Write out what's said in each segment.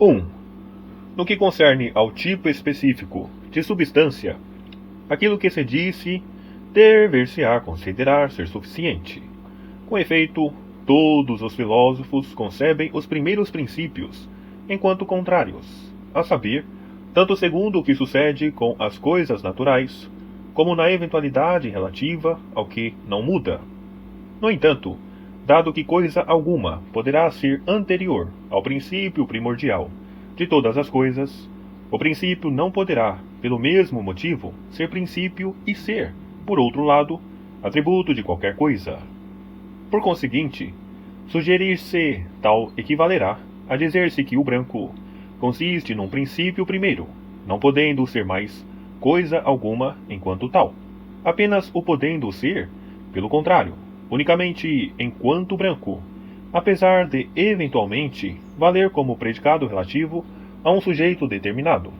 1. No que concerne ao tipo específico de substância, aquilo que se disse dever-se-á considerar ser suficiente. Com efeito, todos os filósofos concebem os primeiros princípios enquanto contrários, a saber, tanto segundo o que sucede com as coisas naturais, como na eventualidade relativa ao que não muda. No entanto, dado que coisa alguma poderá ser anterior ao princípio primordial de todas as coisas, o princípio não poderá, pelo mesmo motivo, ser princípio e ser, por outro lado, atributo de qualquer coisa. Por conseguinte, sugerir-se tal equivalerá a dizer-se que o branco consiste num princípio primeiro, não podendo ser mais coisa alguma enquanto tal, apenas o podendo ser, pelo contrário, unicamente enquanto branco, apesar de eventualmente valer como predicado relativo a um sujeito determinado,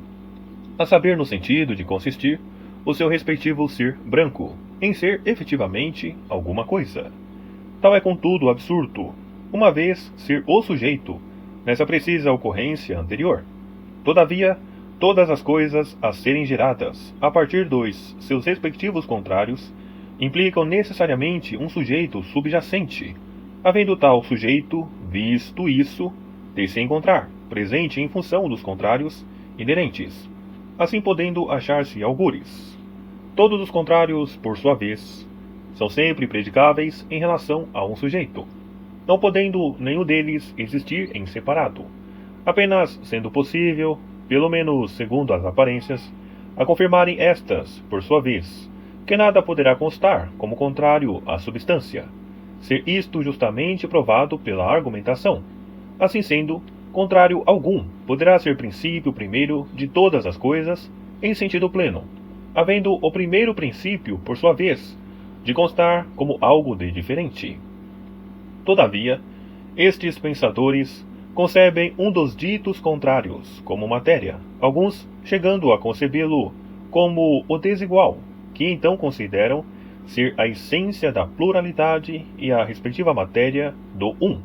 a saber no sentido de consistir o seu respectivo ser branco em ser efetivamente alguma coisa. Tal é contudo absurdo, uma vez ser o sujeito nessa precisa ocorrência anterior. Todavia, todas as coisas a serem geradas a partir dos seus respectivos contrários implicam necessariamente um sujeito subjacente, havendo tal sujeito, visto isso, de se encontrar presente em função dos contrários inerentes, assim podendo achar-se algures. Todos os contrários, por sua vez, são sempre predicáveis em relação a um sujeito, não podendo nenhum deles existir em separado, apenas sendo possível, pelo menos segundo as aparências, a confirmarem estas, por sua vez, que nada poderá constar como contrário à substância, ser isto justamente provado pela argumentação. Assim sendo, contrário algum poderá ser princípio primeiro de todas as coisas em sentido pleno, havendo o primeiro princípio, por sua vez, de constar como algo de diferente. Todavia, estes pensadores concebem um dos ditos contrários como matéria, alguns chegando a concebê-lo como o desigual, que então consideram ser a essência da pluralidade e a respectiva matéria do um,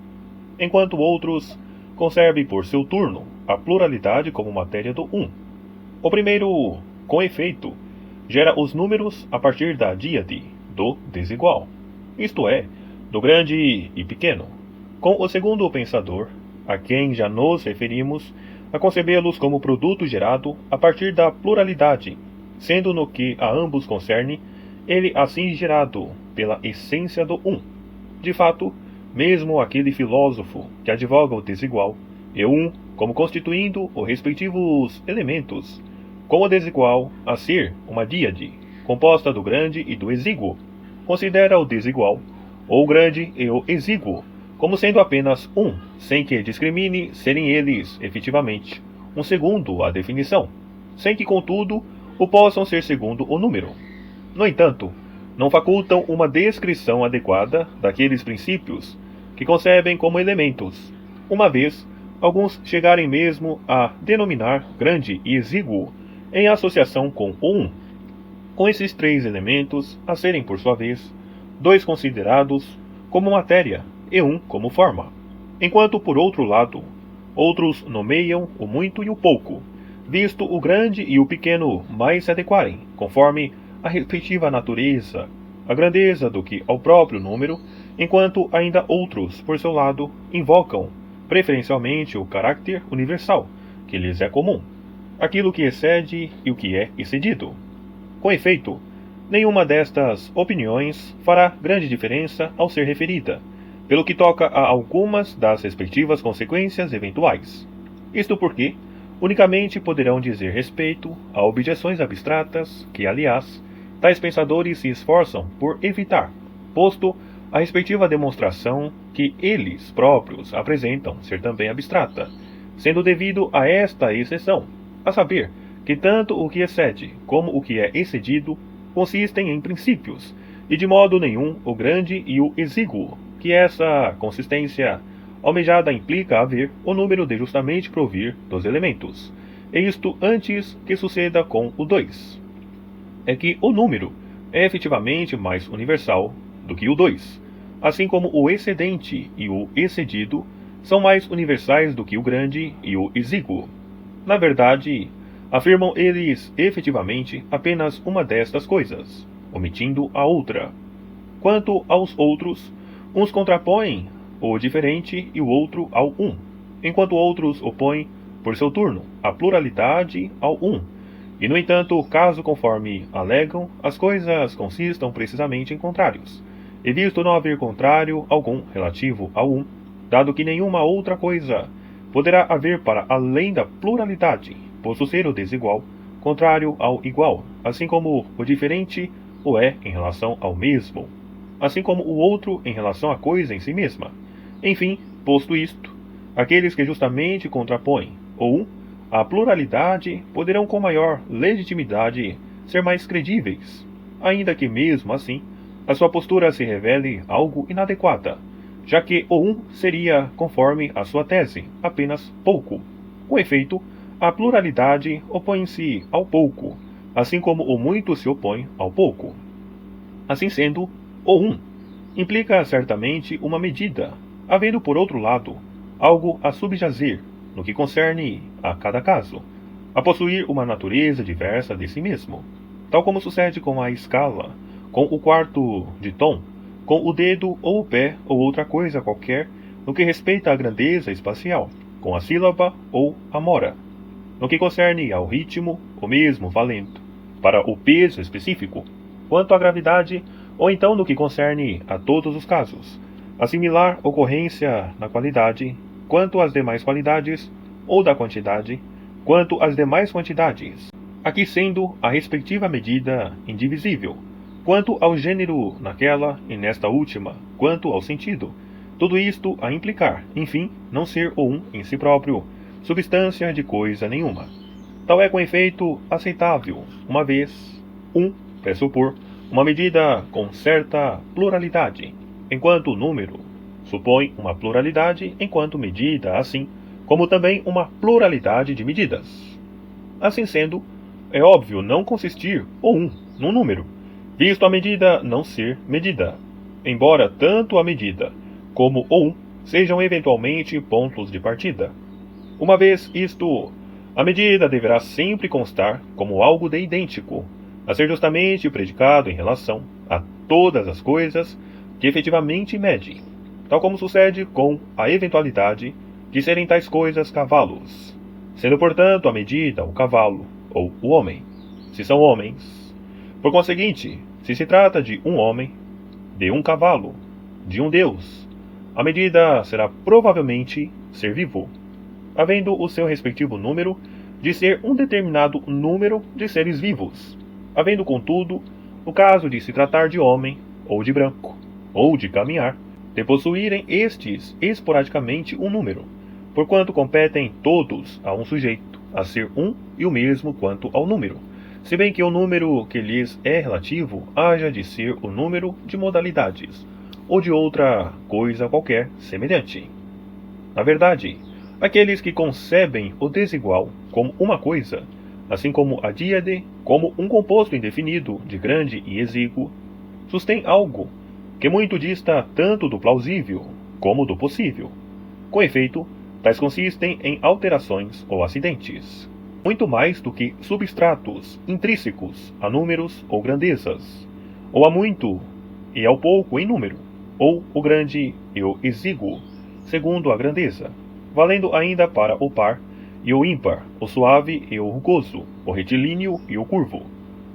enquanto outros concebem por seu turno a pluralidade como matéria do um. O primeiro, com efeito, gera os números a partir da díade do desigual, isto é, do grande e pequeno, com o segundo pensador, a quem já nos referimos, a concebê-los como produto gerado a partir da pluralidade, sendo no que a ambos concerne, ele assim gerado pela essência do um. De fato, mesmo aquele filósofo que advoga o desigual, e um como constituindo os respectivos elementos, com o desigual a ser uma díade, composta do grande e do exíguo, considera o desigual, ou o grande e o exíguo, como sendo apenas um, sem que discrimine serem eles, efetivamente, um segundo a definição, sem que, contudo, o possam ser segundo o número. No entanto, não facultam uma descrição adequada daqueles princípios que concebem como elementos, uma vez alguns chegarem mesmo a denominar grande e exíguo em associação com o um, com esses três elementos a serem, por sua vez, dois considerados como matéria e um como forma, enquanto, por outro lado, outros nomeiam o muito e o pouco, visto o grande e o pequeno mais se adequarem, conforme a respectiva natureza, a grandeza do que ao próprio número, enquanto ainda outros, por seu lado, invocam preferencialmente o caráter universal, que lhes é comum, aquilo que excede e o que é excedido. Com efeito, nenhuma destas opiniões fará grande diferença ao ser referida, pelo que toca a algumas das respectivas consequências eventuais. Isto porque unicamente poderão dizer respeito a objeções abstratas que, aliás, tais pensadores se esforçam por evitar, posto a respectiva demonstração que eles próprios apresentam ser também abstrata, sendo devido a esta exceção, a saber, que tanto o que excede como o que é excedido consistem em princípios, e de modo nenhum o grande e o exíguo, que essa consistência almejada implica haver o número de justamente provir dos elementos, e isto antes que suceda com o 2. É que o número é efetivamente mais universal do que o 2, assim como o excedente e o excedido são mais universais do que o grande e o exíguo. Na verdade, afirmam eles efetivamente apenas uma destas coisas, omitindo a outra. Quanto aos outros, uns contrapõem o diferente e o outro ao um, enquanto outros opõem, por seu turno, a pluralidade ao um. E, no entanto, caso conforme alegam, as coisas consistam precisamente em contrários, e visto não haver contrário algum relativo ao um, dado que nenhuma outra coisa poderá haver para além da pluralidade, posto ser o desigual contrário ao igual, assim como o diferente o é em relação ao mesmo, assim como o outro em relação à coisa em si mesma. Enfim, posto isto, aqueles que justamente contrapõem o um à pluralidade poderão com maior legitimidade ser mais credíveis, ainda que mesmo assim a sua postura se revele algo inadequada, já que o um seria, conforme a sua tese, apenas pouco. Com efeito, a pluralidade opõe-se ao pouco, assim como o muito se opõe ao pouco. Assim sendo, o um implica certamente uma medida, havendo por outro lado algo a subjazer, no que concerne a cada caso, a possuir uma natureza diversa de si mesmo, tal como sucede com a escala, com o quarto de tom, com o dedo ou o pé ou outra coisa qualquer no que respeita à grandeza espacial, com a sílaba ou a mora. No que concerne ao ritmo, o mesmo valendo para o peso específico, quanto à gravidade, ou então no que concerne a todos os casos, a similar ocorrência na qualidade, quanto às demais qualidades, ou da quantidade, quanto às demais quantidades, aqui sendo a respectiva medida indivisível, quanto ao gênero naquela e nesta última, quanto ao sentido, tudo isto a implicar, enfim, não ser o um em si próprio, substância de coisa nenhuma. Tal é com efeito aceitável, uma vez, um pressupor uma medida com certa pluralidade, enquanto o número supõe uma pluralidade enquanto medida, assim como também uma pluralidade de medidas. Assim sendo, é óbvio não consistir o um num número, visto a medida não ser medida, embora tanto a medida como o um sejam eventualmente pontos de partida. Uma vez isto, a medida deverá sempre constar como algo de idêntico, a ser justamente predicado em relação a todas as coisas que efetivamente mede, tal como sucede com a eventualidade de serem tais coisas cavalos, sendo portanto a medida o cavalo ou o homem, se são homens. Por conseguinte, se se trata de um homem, de um cavalo, de um Deus, a medida será provavelmente ser vivo, havendo o seu respectivo número de ser um determinado número de seres vivos, havendo, contudo, no caso de se tratar de homem, ou de branco, ou de caminhar, de possuírem estes esporadicamente um número, porquanto competem todos a um sujeito, a ser um e o mesmo quanto ao número, se bem que o número que lhes é relativo haja de ser o número de modalidades, ou de outra coisa qualquer semelhante. Na verdade, aqueles que concebem o desigual como uma coisa, assim como a díade como um composto indefinido de grande e exíguo, sustém algo que muito dista tanto do plausível como do possível. Com efeito, tais consistem em alterações ou acidentes, muito mais do que substratos intrínsecos a números ou grandezas, ou a muito e ao pouco em número, ou o grande e o exíguo, segundo a grandeza, valendo ainda para o par e o ímpar, o suave e o rugoso, o retilíneo e o curvo.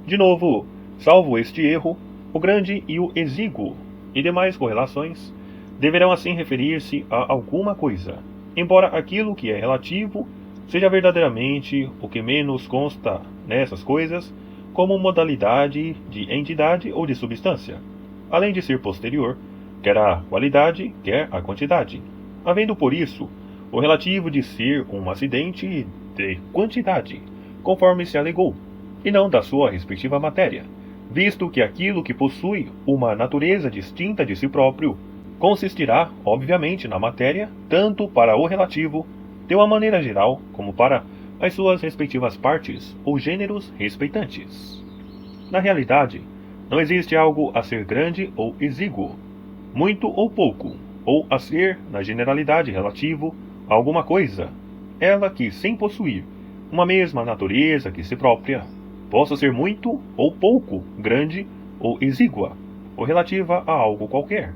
De novo, salvo este erro, o grande e o exíguo e demais correlações deverão assim referir-se a alguma coisa, embora aquilo que é relativo seja verdadeiramente o que menos consta nessas coisas como modalidade de entidade ou de substância, além de ser posterior, quer à qualidade, quer à quantidade, havendo por isso o relativo de ser um acidente de quantidade, conforme se alegou, e não da sua respectiva matéria, visto que aquilo que possui uma natureza distinta de si próprio consistirá, obviamente, na matéria, tanto para o relativo, de uma maneira geral, como para as suas respectivas partes ou gêneros respeitantes. Na realidade, não existe algo a ser grande ou exíguo, muito ou pouco, ou a ser na generalidade relativo a alguma coisa, ela que, sem possuir uma mesma natureza que si própria, possa ser muito ou pouco, grande ou exígua, ou relativa a algo qualquer.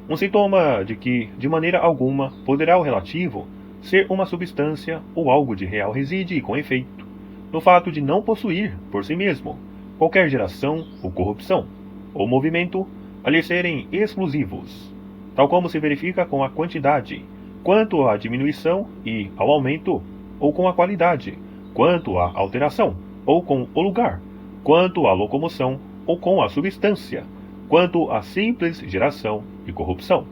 Um sintoma de que, de maneira alguma, poderá o relativo ser uma substância ou algo de real reside, com efeito, no fato de não possuir, por si mesmo, qualquer geração ou corrupção, ou movimento, a lhe serem exclusivos, tal como se verifica com a quantidade, quanto à diminuição e ao aumento, ou com a qualidade, quanto à alteração, ou com o lugar, quanto à locomoção, ou com a substância, quanto à simples geração e corrupção.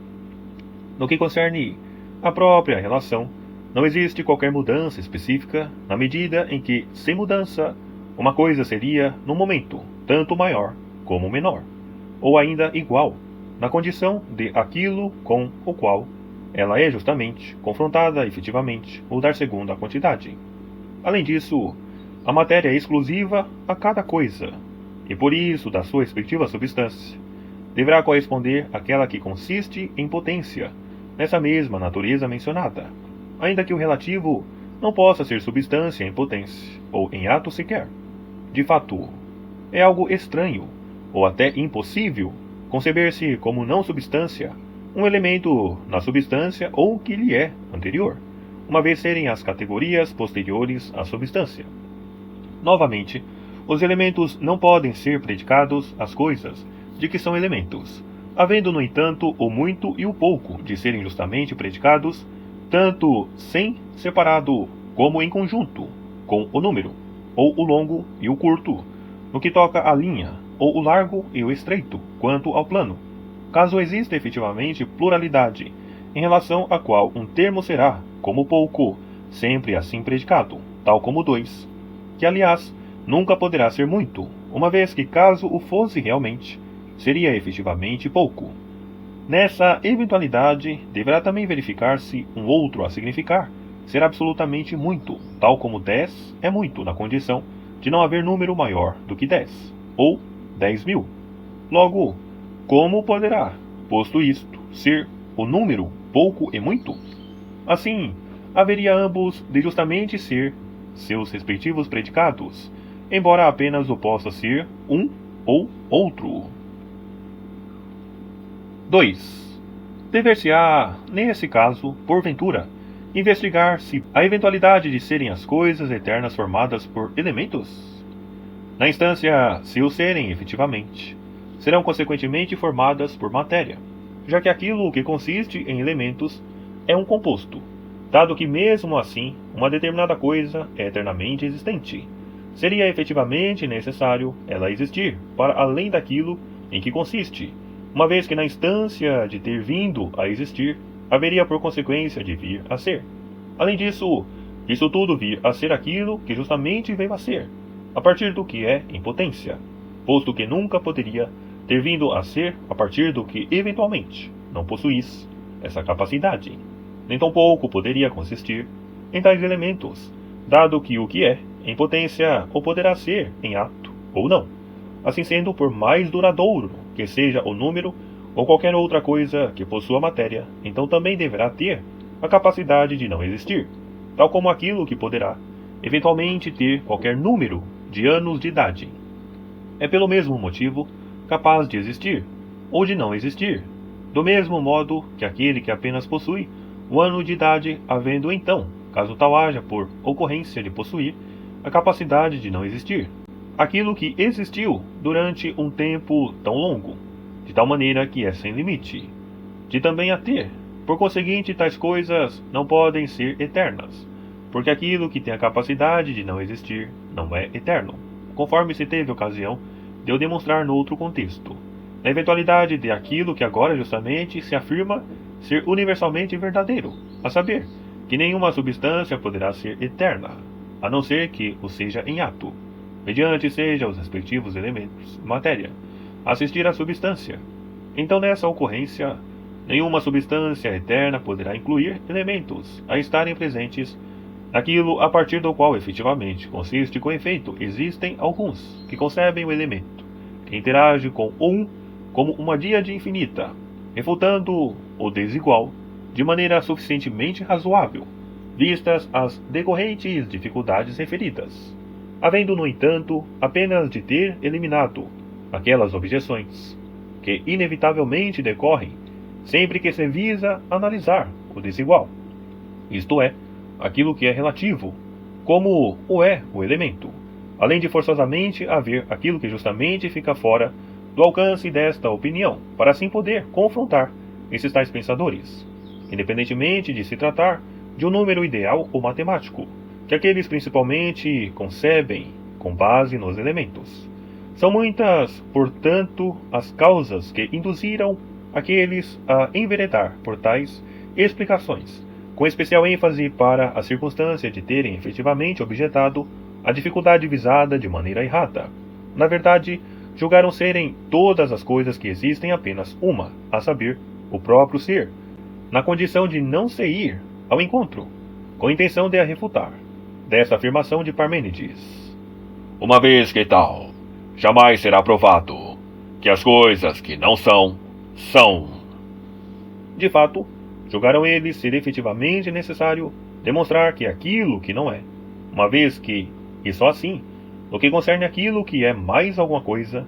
No que concerne à própria relação, não existe qualquer mudança específica na medida em que, sem mudança, uma coisa seria, no momento, tanto maior como menor, ou ainda igual, na condição de aquilo com o qual ela é justamente confrontada efetivamente, ou dar segundo a quantidade. Além disso, a matéria é exclusiva a cada coisa, e por isso, da sua respectiva substância, deverá corresponder àquela que consiste em potência, nessa mesma natureza mencionada, ainda que o relativo não possa ser substância em potência, ou em ato sequer. De fato, é algo estranho, ou até impossível, conceber-se como não substância um elemento na substância ou que lhe é anterior, uma vez serem as categorias posteriores à substância. Novamente, os elementos não podem ser predicados às coisas de que são elementos, havendo, no entanto, o muito e o pouco de serem justamente predicados, tanto sem separado como em conjunto, com o número, ou o longo e o curto, no que toca à linha, ou o largo e o estreito, quanto ao plano, caso exista efetivamente pluralidade, em relação à qual um termo será, como pouco, sempre assim predicado, tal como dois, que aliás nunca poderá ser muito, uma vez que caso o fosse realmente, seria efetivamente pouco. Nessa eventualidade, deverá também verificar-se um outro a significar ser absolutamente muito, tal como 10 é muito na condição de não haver número maior do que 10, ou 10.000. Logo, como poderá, posto isto, ser o número pouco e muito? Assim, haveria ambos de justamente ser seus respectivos predicados, embora apenas o possa ser um ou outro. 2. Dever-se-á, nesse caso, porventura, investigar se a eventualidade de serem as coisas eternas formadas por elementos? Na instância, se o serem efetivamente, serão consequentemente formadas por matéria, já que aquilo que consiste em elementos é um composto, dado que mesmo assim uma determinada coisa é eternamente existente. Seria efetivamente necessário ela existir para além daquilo em que consiste, uma vez que na instância de ter vindo a existir, haveria por consequência de vir a ser. Além disso, isso tudo vir a ser aquilo que justamente veio a ser, a partir do que é em potência, posto que nunca poderia ter vindo a ser a partir do que eventualmente não possuísse essa capacidade, nem tampouco poderia consistir em tais elementos, dado que o que é em potência ou poderá ser em ato ou não, assim sendo por mais duradouro que seja o número ou qualquer outra coisa que possua matéria, então também deverá ter a capacidade de não existir, tal como aquilo que poderá eventualmente ter qualquer número de anos de idade. É pelo mesmo motivo capaz de existir, ou de não existir, do mesmo modo que aquele que apenas possui um ano de idade, havendo então, caso tal haja por ocorrência de possuir, a capacidade de não existir, aquilo que existiu durante um tempo tão longo, de tal maneira que é sem limite, de também a ter. Por conseguinte, tais coisas não podem ser eternas, porque aquilo que tem a capacidade de não existir não é eterno, conforme se teve ocasião de eu demonstrar no outro contexto, na eventualidade de aquilo que agora justamente se afirma ser universalmente verdadeiro, a saber, que nenhuma substância poderá ser eterna, a não ser que o seja em ato, mediante seja os respectivos elementos, matéria, assistir à substância. Então, nessa ocorrência, nenhuma substância eterna poderá incluir elementos a estarem presentes naquilo a partir do qual efetivamente consiste com efeito. Existem alguns que concebem o elemento, que interage com um como uma díade infinita, refutando o desigual de maneira suficientemente razoável, vistas as decorrentes dificuldades referidas, havendo, no entanto, apenas de ter eliminado aquelas objeções que inevitavelmente decorrem sempre que se visa analisar o desigual, isto é, aquilo que é relativo, como o é o elemento, além de forçosamente haver aquilo que justamente fica fora do alcance desta opinião, para assim poder confrontar esses tais pensadores, independentemente de se tratar de um número ideal ou matemático, que aqueles principalmente concebem com base nos elementos. São muitas, portanto, as causas que induziram aqueles a enveredar por tais explicações, com especial ênfase para a circunstância de terem efetivamente objetado a dificuldade visada de maneira errada. Na verdade, julgaram serem todas as coisas que existem apenas uma, a saber, o próprio ser, na condição de não se ir ao encontro, com a intenção de a refutar. Desta afirmação de Parmênides: uma vez que tal, jamais será provado que as coisas que não são, são. De fato, julgaram eles ser efetivamente necessário demonstrar que aquilo que não é, uma vez que, e só assim, no que concerne aquilo que é mais alguma coisa,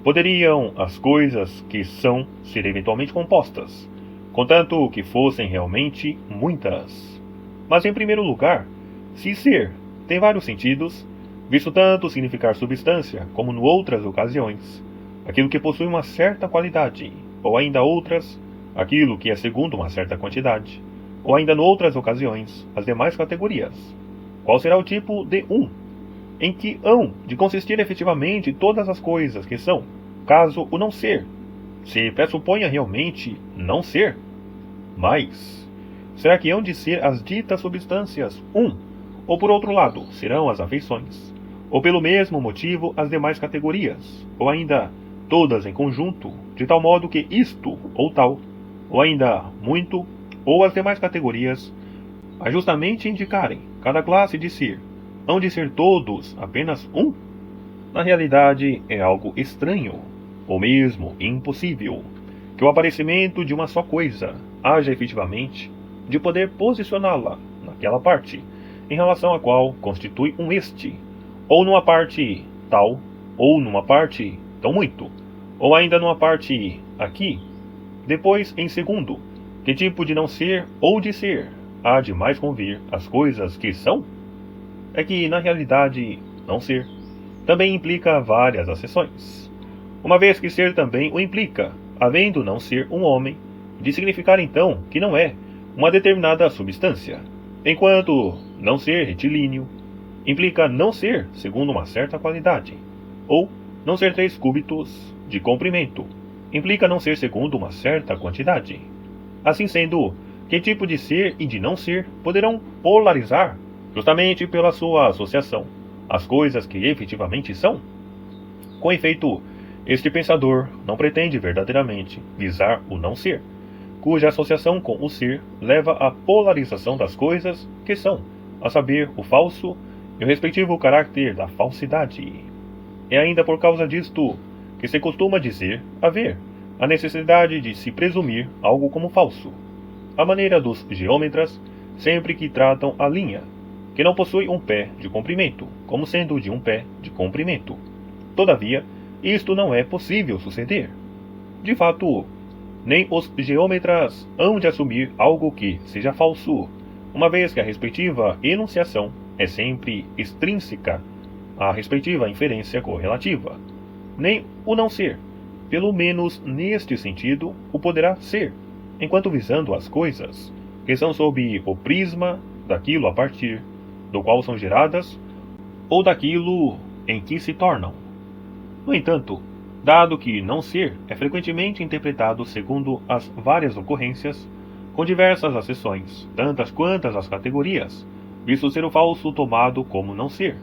poderiam as coisas que são ser eventualmente compostas, contanto que fossem realmente muitas. Mas, em primeiro lugar, se ser tem vários sentidos, visto tanto significar substância como em outras ocasiões, aquilo que possui uma certa qualidade, ou ainda outras, aquilo que é segundo uma certa quantidade, ou ainda noutras ocasiões, as demais categorias. Qual será o tipo de em que hão de consistir efetivamente todas as coisas que são, caso o não ser se pressuponha realmente não ser? Mas, será que hão de ser as ditas substâncias ou por outro lado, serão as afeições, ou pelo mesmo motivo as demais categorias, ou ainda todas em conjunto, de tal modo que isto ou tal, ou ainda muito, ou as demais categorias, a justamente indicarem cada classe de ser, hão de ser todos apenas Na realidade, é algo estranho, ou mesmo impossível, que o aparecimento de uma só coisa haja efetivamente de poder posicioná-la naquela parte, em relação à qual constitui um este, ou numa parte tal, ou numa parte tão muito, ou ainda numa parte aqui. Depois, em segundo, que tipo de não ser ou de ser há de mais convir as coisas que são? É que, na realidade, não ser também implica várias acessões. Uma vez que ser também o implica, havendo não ser um homem, de significar então que não é uma determinada substância, enquanto não ser retilíneo implica não ser segundo uma certa qualidade, ou não ser 3 cúbitos de comprimento implica não ser segundo uma certa quantidade. Assim sendo, que tipo de ser e de não ser poderão polarizar, justamente pela sua associação, as coisas que efetivamente são? Com efeito, este pensador não pretende verdadeiramente visar o não ser, cuja associação com o ser leva à polarização das coisas que são, a saber, o falso e o respectivo caráter da falsidade. É ainda por causa disto que se costuma dizer haver a necessidade de se presumir algo como falso, à maneira dos geômetras, sempre que tratam a linha, que não possui um pé de comprimento, como sendo de um pé de comprimento. Todavia, isto não é possível suceder. De fato, nem os geômetras hão de assumir algo que seja falso, uma vez que a respectiva enunciação é sempre extrínseca à respectiva inferência correlativa. Nem o não ser, pelo menos neste sentido, o poderá ser, enquanto visando as coisas, que são sob o prisma daquilo a partir do qual são geradas, ou daquilo em que se tornam. No entanto, dado que não ser é frequentemente interpretado segundo as várias ocorrências, com diversas acessões, tantas quantas as categorias, visto ser o falso tomado como não ser,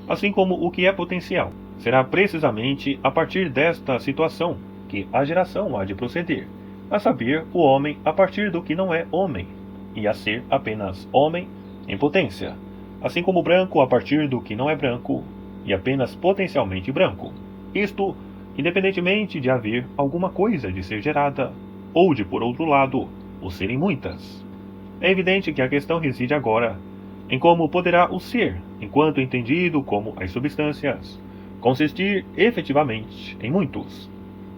assim como o que é potencial, será precisamente a partir desta situação que a geração há de proceder, a saber, o homem a partir do que não é homem, e a ser apenas homem em potência, assim como o branco a partir do que não é branco, e apenas potencialmente branco. Isto, independentemente de haver alguma coisa de ser gerada ou de, por outro lado, o serem muitas. É evidente que a questão reside agora em como poderá o ser, enquanto entendido como as substâncias, consistir efetivamente em muitos,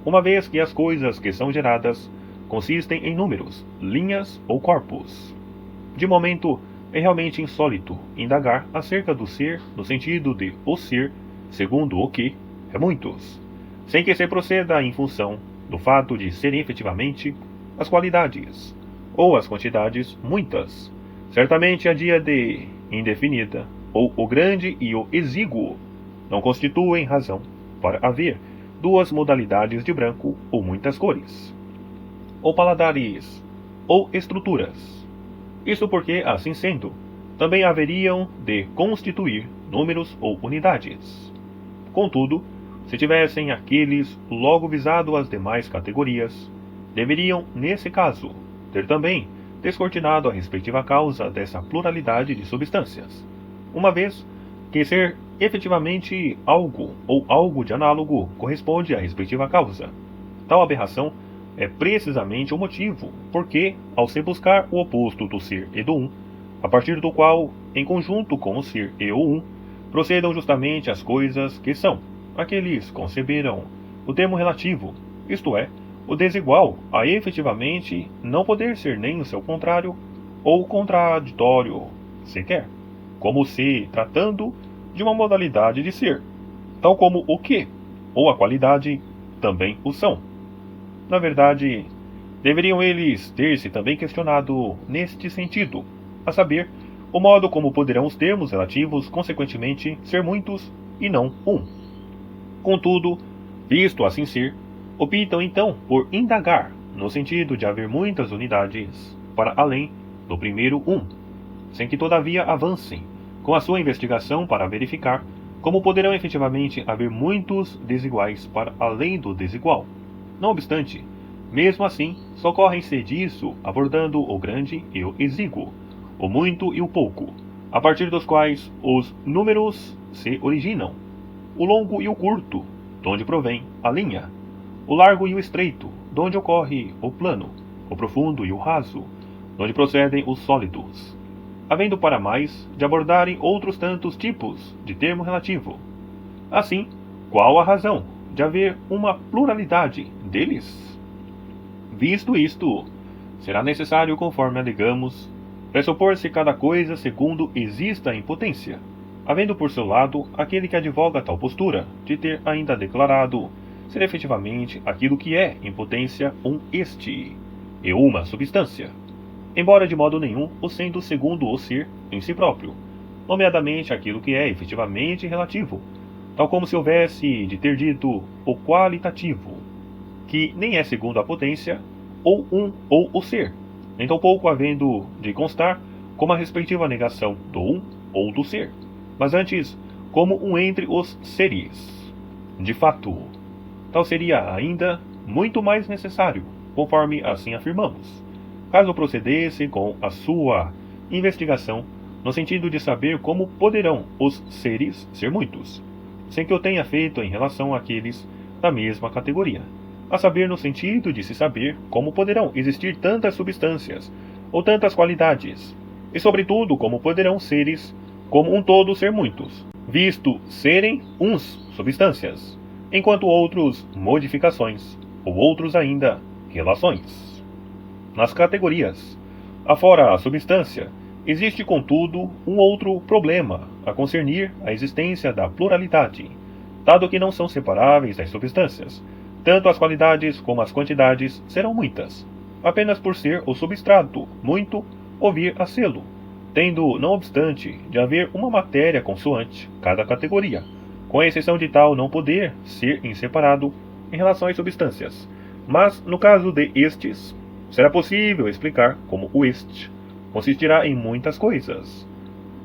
uma vez que as coisas que são geradas consistem em números, linhas ou corpos. De momento, é realmente insólito indagar acerca do ser no sentido de o ser, segundo o que, é muitos, sem que se proceda em função do fato de serem efetivamente as qualidades, ou as quantidades muitas. Certamente a dia de indefinida, ou o grande e o exíguo, não constituem razão para haver duas modalidades de branco ou muitas cores, ou paladares, ou estruturas. Isso porque, assim sendo, também haveriam de constituir números ou unidades. Contudo, se tivessem aqueles logo visado as demais categorias, deveriam, nesse caso, ter também descortinado a respectiva causa dessa pluralidade de substâncias, uma vez que ser efetivamente algo ou algo de análogo corresponde à respectiva causa. Tal aberração é precisamente o motivo porque, ao se buscar o oposto do ser e do um, a partir do qual, em conjunto com o ser e o um, procedam justamente as coisas que são, aqueles conceberam o termo relativo, isto é, o desigual, a efetivamente não poder ser nem o seu contrário ou contraditório sequer, como se tratando de uma modalidade de ser, tal como o que, ou a qualidade, também o são. Na verdade, deveriam eles ter-se também questionado neste sentido, a saber, o modo como poderão os termos relativos, consequentemente, ser muitos e não um. Contudo, visto assim ser, optam então por indagar, no sentido de haver muitas unidades, para além do primeiro um, sem que todavia avancem com a sua investigação para verificar como poderão efetivamente haver muitos desiguais para além do desigual. Não obstante, mesmo assim, socorrem-se disso abordando o grande e o exíguo, o muito e o pouco, a partir dos quais os números se originam, o longo e o curto, donde provém a linha, o largo e o estreito, donde ocorre o plano, o profundo e o raso, donde procedem os sólidos, havendo para mais de abordarem outros tantos tipos de termo relativo. Assim, qual a razão de haver uma pluralidade deles? Visto isto, será necessário, conforme alegamos, pressupor-se cada coisa segundo exista em potência, havendo por seu lado aquele que advoga tal postura de ter ainda declarado ser efetivamente aquilo que é em potência um este, e uma substância, embora de modo nenhum o sendo segundo o ser em si próprio, nomeadamente aquilo que é efetivamente relativo, tal como se houvesse de ter dito o qualitativo, que nem é segundo a potência, ou um ou o ser, nem tampouco havendo de constar como a respectiva negação do um ou do ser, mas antes como um entre os seres. De fato, tal seria ainda muito mais necessário, conforme assim afirmamos, caso procedesse com a sua investigação no sentido de saber como poderão os seres ser muitos, sem que o tenha feito em relação àqueles da mesma categoria, a saber no sentido de se saber como poderão existir tantas substâncias ou tantas qualidades, e sobretudo como poderão seres como um todo ser muitos, visto serem uns substâncias, enquanto outros modificações, ou outros ainda relações. Nas categorias, afora a substância, existe contudo um outro problema a concernir a existência da pluralidade, dado que não são separáveis das substâncias, tanto as qualidades como as quantidades serão muitas, apenas por ser o substrato muito ou vir a sê-lo, tendo, não obstante, de haver uma matéria consoante cada categoria, com a exceção de tal não poder ser inseparado em relação às substâncias. Mas, no caso de estes, será possível explicar como o este consistirá em muitas coisas,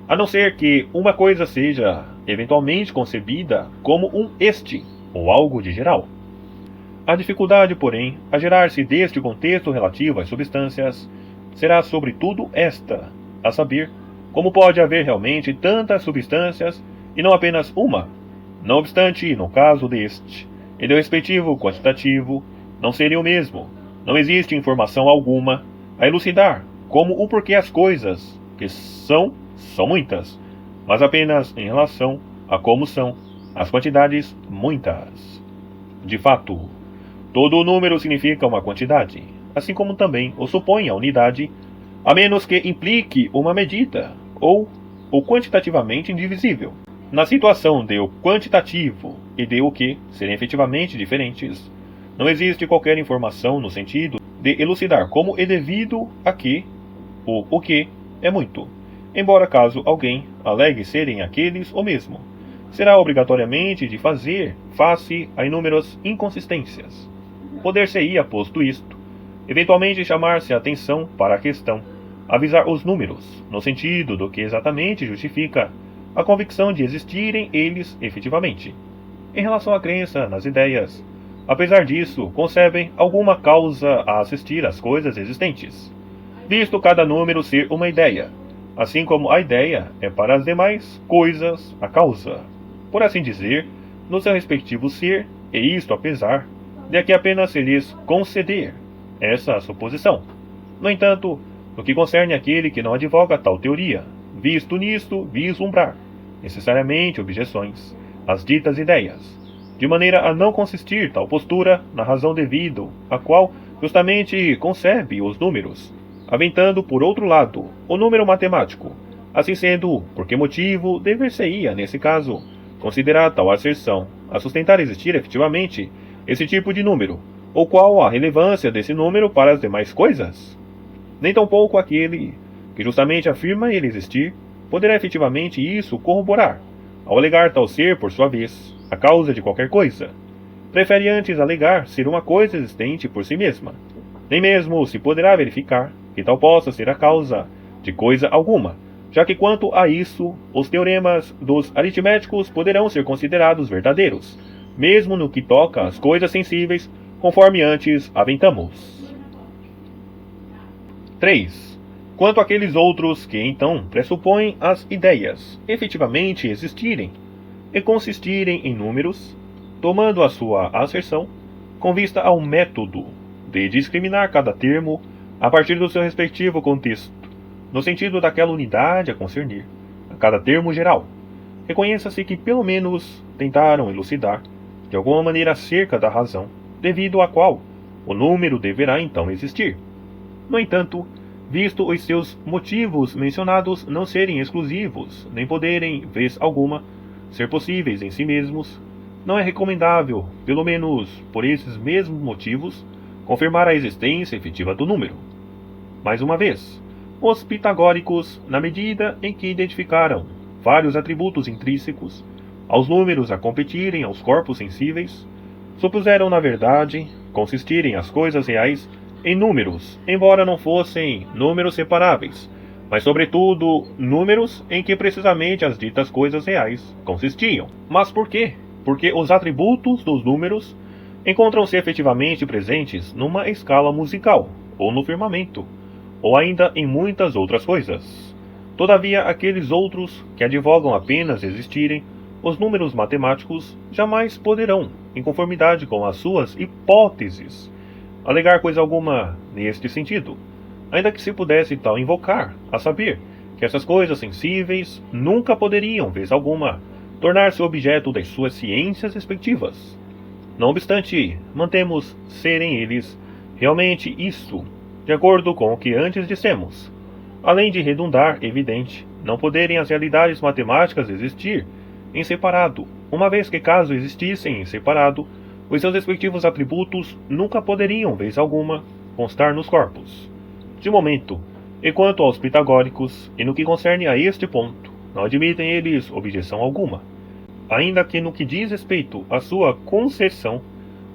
a não ser que uma coisa seja eventualmente concebida como um este, ou algo de geral. A dificuldade, porém, a gerar-se deste contexto relativo às substâncias, será sobretudo esta, a saber, como pode haver realmente tantas substâncias e não apenas uma. Não obstante, no caso deste e do respectivo quantitativo, não seria o mesmo, Não existe informação alguma a elucidar como o porquê as coisas que são muitas, mas apenas em relação a como são as quantidades muitas. De fato, todo número significa uma quantidade, assim como também o supõe a unidade, a menos que implique uma medida ou o quantitativamente indivisível. Na situação de o quantitativo e de o que serem efetivamente diferentes, não existe qualquer informação no sentido de elucidar como é devido a que o que é muito, embora caso alguém alegue serem aqueles o mesmo, será obrigatoriamente de fazer face a inúmeras inconsistências. Poder-se-ia, posto isto, eventualmente chamar-se a atenção para a questão, avisar os números, no sentido do que exatamente justifica a convicção de existirem eles efetivamente. Em relação à crença nas ideias, apesar disso, concebem alguma causa a assistir às coisas existentes, visto cada número ser uma ideia, assim como a ideia é para as demais coisas a causa, por assim dizer, no seu respectivo ser, e isto apesar de que apenas se lhes conceder essa suposição. No entanto, no que concerne àquele que não advoga tal teoria, visto nisto vislumbrar necessariamente objeções às ditas ideias, de maneira a não consistir tal postura na razão devido à qual justamente concebe os números, aventando por outro lado o número matemático. Assim sendo, por que motivo dever-se-ia, nesse caso, considerar tal asserção a sustentar existir efetivamente esse tipo de número, ou qual a relevância desse número para as demais coisas? Nem tampouco aquele que justamente afirma ele existir poderá efetivamente isso corroborar, ao alegar tal ser, por sua vez, a causa de qualquer coisa. Prefere antes alegar ser uma coisa existente por si mesma. Nem mesmo se poderá verificar que tal possa ser a causa de coisa alguma, já que quanto a isso, os teoremas dos aritméticos poderão ser considerados verdadeiros, mesmo no que toca às coisas sensíveis, conforme antes aventamos. 3. Quanto àqueles outros que então pressupõem as ideias efetivamente existirem e consistirem em números, tomando a sua asserção com vista ao método de discriminar cada termo a partir do seu respectivo contexto, no sentido daquela unidade a concernir, a cada termo geral, reconheça-se que pelo menos tentaram elucidar de alguma maneira acerca da razão devido à qual o número deverá então existir. No entanto, visto os seus motivos mencionados não serem exclusivos, nem poderem, vez alguma, ser possíveis em si mesmos, não é recomendável, pelo menos por esses mesmos motivos, confirmar a existência efetiva do número. Mais uma vez, os pitagóricos, na medida em que identificaram vários atributos intrínsecos aos números a competirem aos corpos sensíveis, supuseram, na verdade, consistirem as coisas reais em números, embora não fossem números separáveis, mas sobretudo números em que precisamente as ditas coisas reais consistiam. Mas por quê? Porque os atributos dos números encontram-se efetivamente presentes numa escala musical, ou no firmamento, ou ainda em muitas outras coisas. Todavia, aqueles outros que advogam apenas existirem os números matemáticos jamais poderão, em conformidade com as suas hipóteses, alegar coisa alguma neste sentido, ainda que se pudesse tal invocar, a saber, que essas coisas sensíveis nunca poderiam, vez alguma, tornar-se objeto das suas ciências respectivas. Não obstante, mantemos serem eles realmente isso, de acordo com o que antes dissemos, além de redundar evidente, não poderem as realidades matemáticas existir em separado, uma vez que caso existissem em separado, os seus respectivos atributos nunca poderiam, vez alguma, constar nos corpos. De momento, e quanto aos pitagóricos, e no que concerne a este ponto, não admitem eles objeção alguma, ainda que no que diz respeito à sua concessão,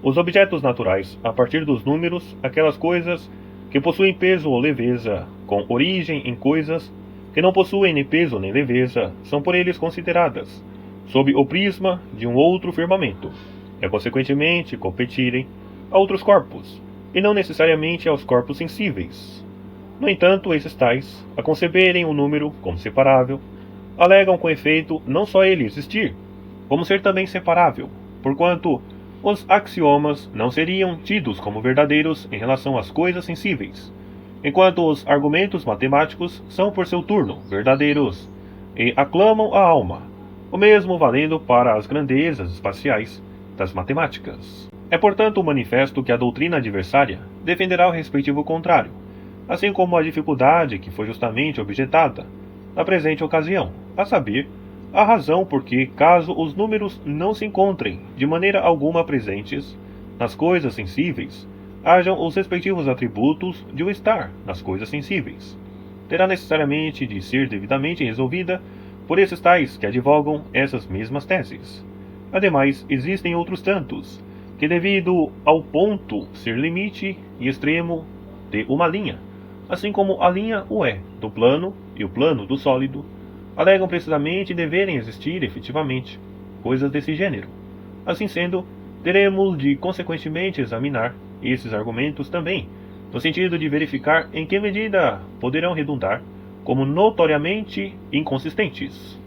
os objetos naturais, a partir dos números, aquelas coisas que possuem peso ou leveza, com origem em coisas que não possuem nem peso nem leveza, são por eles consideradas, sob o prisma de um outro firmamento, e consequentemente competirem a outros corpos, e não necessariamente aos corpos sensíveis. No entanto, esses tais, a conceberem o número como separável, alegam com efeito não só ele existir, como ser também separável, porquanto Os axiomas não seriam tidos como verdadeiros em relação às coisas sensíveis, enquanto os argumentos matemáticos são, por seu turno, verdadeiros e aclamam a alma, o mesmo valendo para as grandezas espaciais das matemáticas. É, portanto, manifesto que a doutrina adversária defenderá o respectivo contrário, assim como a dificuldade que foi justamente objetada na presente ocasião, a saber, a razão por que, caso os números não se encontrem de maneira alguma presentes nas coisas sensíveis, hajam os respectivos atributos de o estar nas coisas sensíveis, terá necessariamente de ser devidamente resolvida por esses tais que advogam essas mesmas teses. Ademais, existem outros tantos, que devido ao ponto ser limite e extremo de uma linha, assim como a linha o é do plano e o plano do sólido, alegam precisamente deverem existir efetivamente coisas desse gênero. Assim sendo, teremos de consequentemente examinar esses argumentos também, no sentido de verificar em que medida poderão redundar como notoriamente inconsistentes.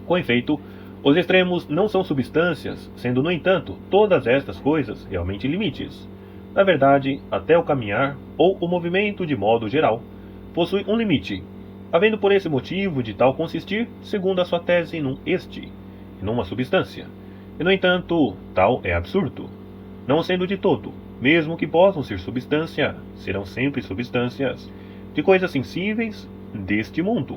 Com efeito, os extremos não são substâncias, sendo, no entanto, todas estas coisas realmente limites. Na verdade, até o caminhar, ou o movimento de modo geral, possui um limite, havendo por esse motivo de tal consistir, segundo a sua tese, num este, e numa substância. E, no entanto, tal é absurdo. Não sendo de todo, mesmo que possam ser substância, serão sempre substâncias de coisas sensíveis deste mundo,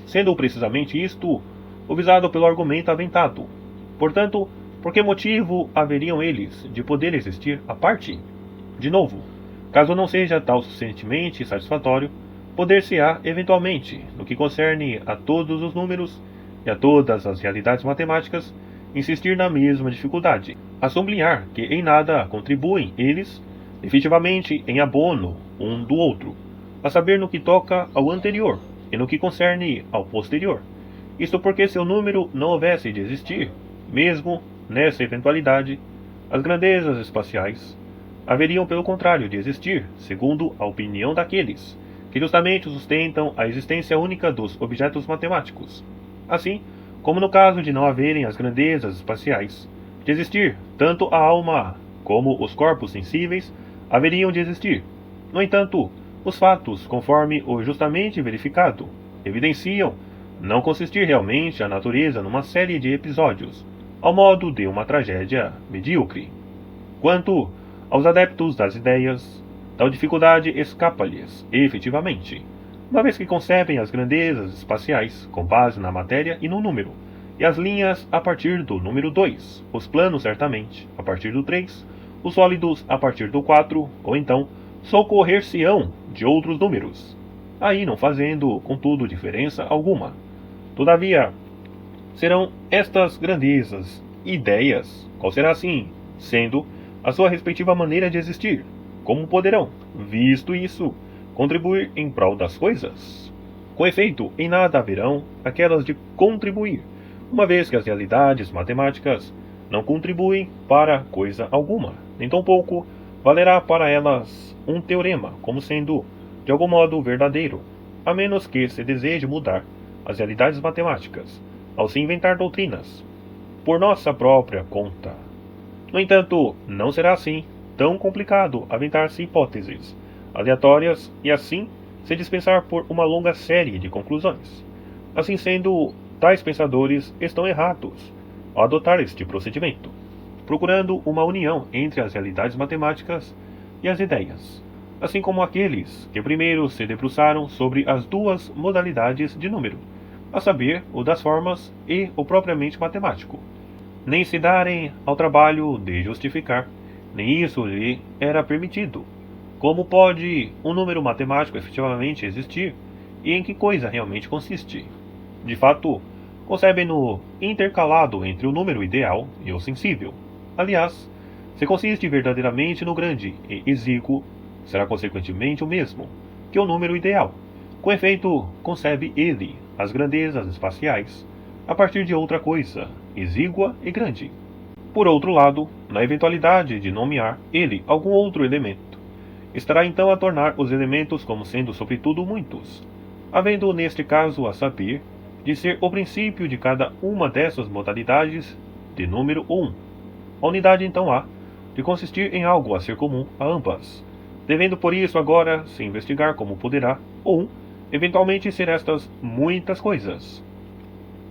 sendo precisamente isto o visado pelo argumento aventado. Portanto, por que motivo haveriam eles de poder existir à parte? De novo, caso não seja tal suficientemente satisfatório, poder-se-á, eventualmente, no que concerne a todos os números e a todas as realidades matemáticas, insistir na mesma dificuldade, a sublinhar que em nada contribuem eles, efetivamente em abono um do outro, a saber no que toca ao anterior e no que concerne ao posterior. Isto porque se o número não houvesse de existir, mesmo nessa eventualidade, as grandezas espaciais haveriam pelo contrário de existir, segundo a opinião daqueles que justamente sustentam a existência única dos objetos matemáticos. Assim, como no caso de não haverem as grandezas espaciais, de existir tanto a alma como os corpos sensíveis haveriam de existir. No entanto, os fatos, conforme o justamente verificado, evidenciam não consistir realmente a natureza numa série de episódios, ao modo de uma tragédia medíocre. Quanto aos adeptos das ideias, tal dificuldade escapa-lhes efetivamente, uma vez que concebem as grandezas espaciais com base na matéria e no número, e as linhas a partir do número 2, os planos certamente a partir do 3, os sólidos a partir do 4, ou então socorrer-se-ão de outros números, aí não fazendo, contudo, diferença alguma. Todavia, serão estas grandezas ideias, qual será assim, sendo a sua respectiva maneira de existir, como poderão, visto isso, contribuir em prol das coisas? Com efeito, em nada haverão aquelas de contribuir, uma vez que as realidades matemáticas não contribuem para coisa alguma, nem tampouco valerá para elas um teorema como sendo, de algum modo, verdadeiro, a menos que se deseje mudar as realidades matemáticas, ao se inventar doutrinas, por nossa própria conta. No entanto, não será assim tão complicado aventar-se hipóteses aleatórias e assim se dispensar por uma longa série de conclusões. Assim sendo, tais pensadores estão errados ao adotar este procedimento, procurando uma união entre as realidades matemáticas e as ideias, assim como aqueles que primeiro se debruçaram sobre as duas modalidades de número, a saber, o das formas e o propriamente matemático, nem se darem ao trabalho de justificar, nem isso lhe era permitido. Como pode um número matemático efetivamente existir e em que coisa realmente consiste? De fato, concebem-no intercalado entre o número ideal e o sensível. Aliás, se consiste verdadeiramente no grande e exíguo, será consequentemente o mesmo que o número ideal. Com efeito, concebe ele as grandezas espaciais a partir de outra coisa, exígua e grande. Por outro lado, na eventualidade de nomear ele algum outro elemento, estará então a tornar os elementos como sendo sobretudo muitos, havendo neste caso a saber de ser o princípio de cada uma dessas modalidades de número 1. A unidade então há de consistir em algo a ser comum a ambas, devendo por isso agora se investigar como poderá, ou eventualmente ser estas muitas coisas,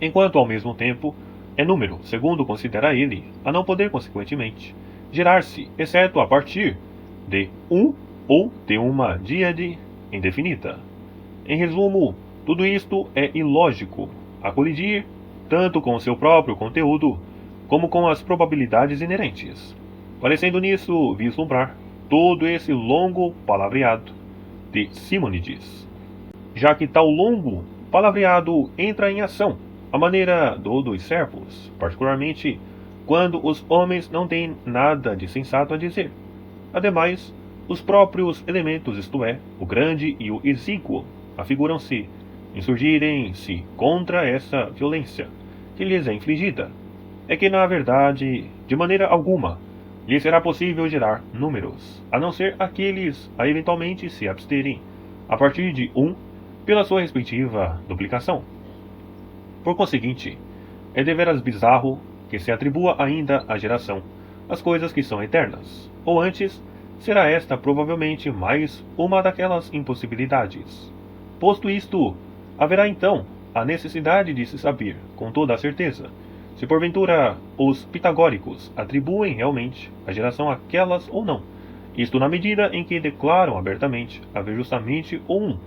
enquanto ao mesmo tempo é número, segundo considera ele, a não poder consequentemente gerar-se, exceto a partir de um ou de uma díade indefinida. Em resumo, tudo isto é ilógico, a colidir tanto com seu próprio conteúdo como com as probabilidades inerentes, parecendo nisso vislumbrar todo esse longo palavreado de Simônides, já que tal longo palavreado entra em ação, à maneira dos servos, particularmente quando os homens não têm nada de sensato a dizer. Ademais, os próprios elementos, isto é, o grande e o exíguo, afiguram-se insurgirem-se contra essa violência que lhes é infligida. É que, na verdade, de maneira alguma, lhes será possível gerar números, a não ser aqueles a eventualmente se absterem, a partir de um, pela sua respectiva duplicação. Por conseguinte, é deveras bizarro que se atribua ainda à geração as coisas que são eternas, ou antes, será esta provavelmente mais uma daquelas impossibilidades. Posto isto, haverá então a necessidade de se saber, com toda a certeza, se porventura os pitagóricos atribuem realmente a geração àquelas ou não, isto na medida em que declaram abertamente haver justamente o um,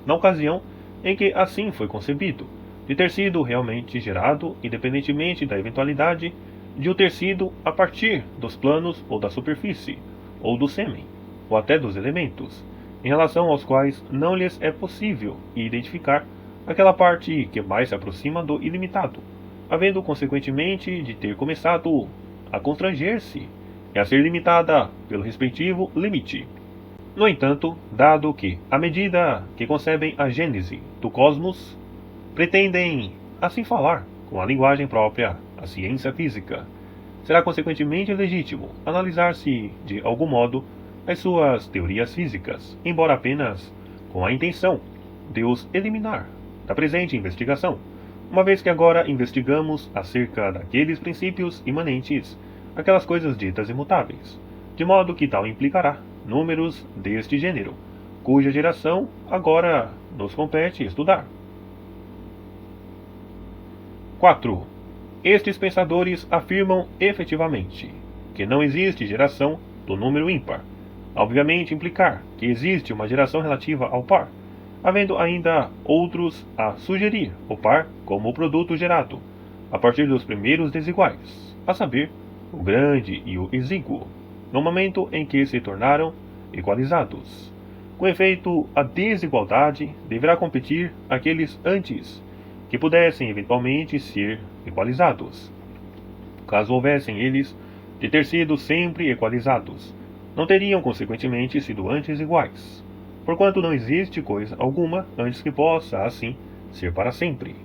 na ocasião em que assim foi concebido, de ter sido realmente gerado, independentemente da eventualidade de o ter sido a partir dos planos ou da superfície, ou do sêmen, ou até dos elementos, em relação aos quais não lhes é possível identificar aquela parte que mais se aproxima do ilimitado, havendo consequentemente de ter começado a constranger-se e a ser limitada pelo respectivo limite. No entanto, dado que, à medida que concebem a gênese do cosmos, pretendem assim falar com a linguagem própria à ciência física, será consequentemente legítimo analisar-se de algum modo as suas teorias físicas, embora apenas com a intenção de os eliminar da presente investigação, uma vez que agora investigamos acerca daqueles princípios imanentes, aquelas coisas ditas imutáveis, de modo que tal implicará números deste gênero, cuja geração agora nos compete estudar. 4. Estes pensadores afirmam efetivamente que não existe geração do número ímpar, obviamente implicar que existe uma geração relativa ao par, havendo ainda outros a sugerir o par como o produto gerado, a partir dos primeiros desiguais, a saber, o grande e o exíguo, no momento em que se tornaram equalizados. Com efeito, a desigualdade deverá competir aqueles antes, que pudessem eventualmente ser equalizados. Caso houvessem eles de ter sido sempre equalizados, não teriam consequentemente sido antes iguais, porquanto não existe coisa alguma antes que possa, assim, ser para sempre.